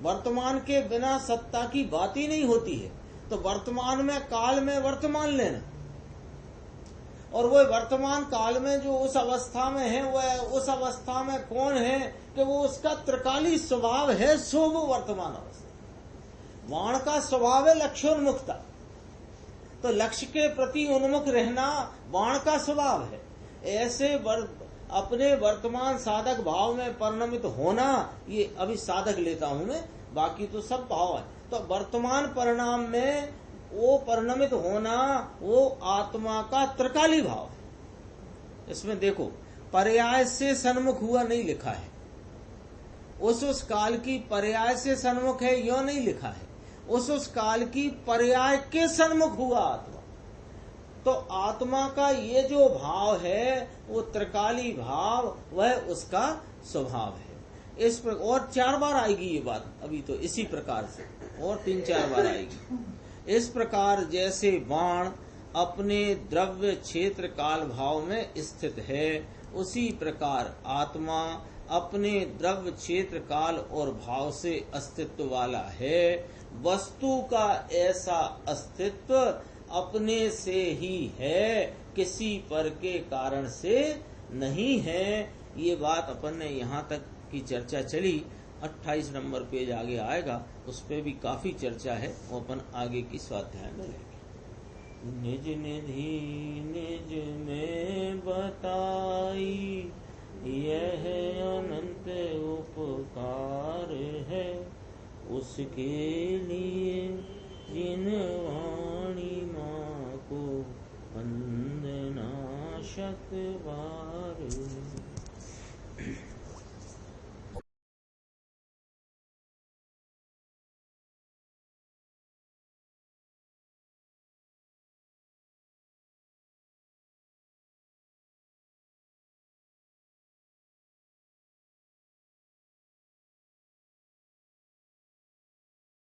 वर्तमान के बिना सत्ता की बात ही नहीं होती है। तो वर्तमान में काल में वर्तमान लेना, और वो वर्तमान काल में जो उस अवस्था में है वह उस अवस्था में कौन है कि वो उसका त्रिकाली स्वभाव है, सो वो वर्तमान अवस्था। बाण का स्वभाव है लक्ष्योन्मुखता, तो लक्ष्य के प्रति उन्मुख रहना बाण का स्वभाव है। ऐसे अपने वर्तमान साधक भाव में परिणमित होना, ये अभी साधक लेता हूं मैं, बाकी तो सब भाव है। तो वर्तमान परिणाम में वो परिणमित होना वो आत्मा का त्रिकाली भाव है। इसमें देखो, पर्याय से सन्मुख हुआ नहीं लिखा है, उस काल की पर्याय से सन्मुख है यो नहीं लिखा है, उस काल की पर्याय के सन्मुख हुआ आत्मा। तो आत्मा का ये जो भाव है वो त्रिकाली भाव, वह उसका स्वभाव है। इस पर और 4 बार आएगी ये बात, अभी तो इसी प्रकार से और 3-4 बार आएगी। इस प्रकार जैसे बाण अपने द्रव्य क्षेत्र काल भाव में स्थित है, उसी प्रकार आत्मा अपने द्रव्य क्षेत्र काल और भाव से अस्तित्व वाला है। वस्तु का ऐसा अस्तित्व अपने से ही है, किसी पर के कारण से नहीं है। ये बात अपन ने यहाँ तक की चर्चा चली। 28 नंबर पेज आगे आएगा, उस पे भी काफी चर्चा है, वो अपन आगे की स्वाध्याय में लेंगे। निज निधि निज में बताई, यह अनंत उपकार है, उसके लिए जिन वाणी माँ को वंदना शत बार।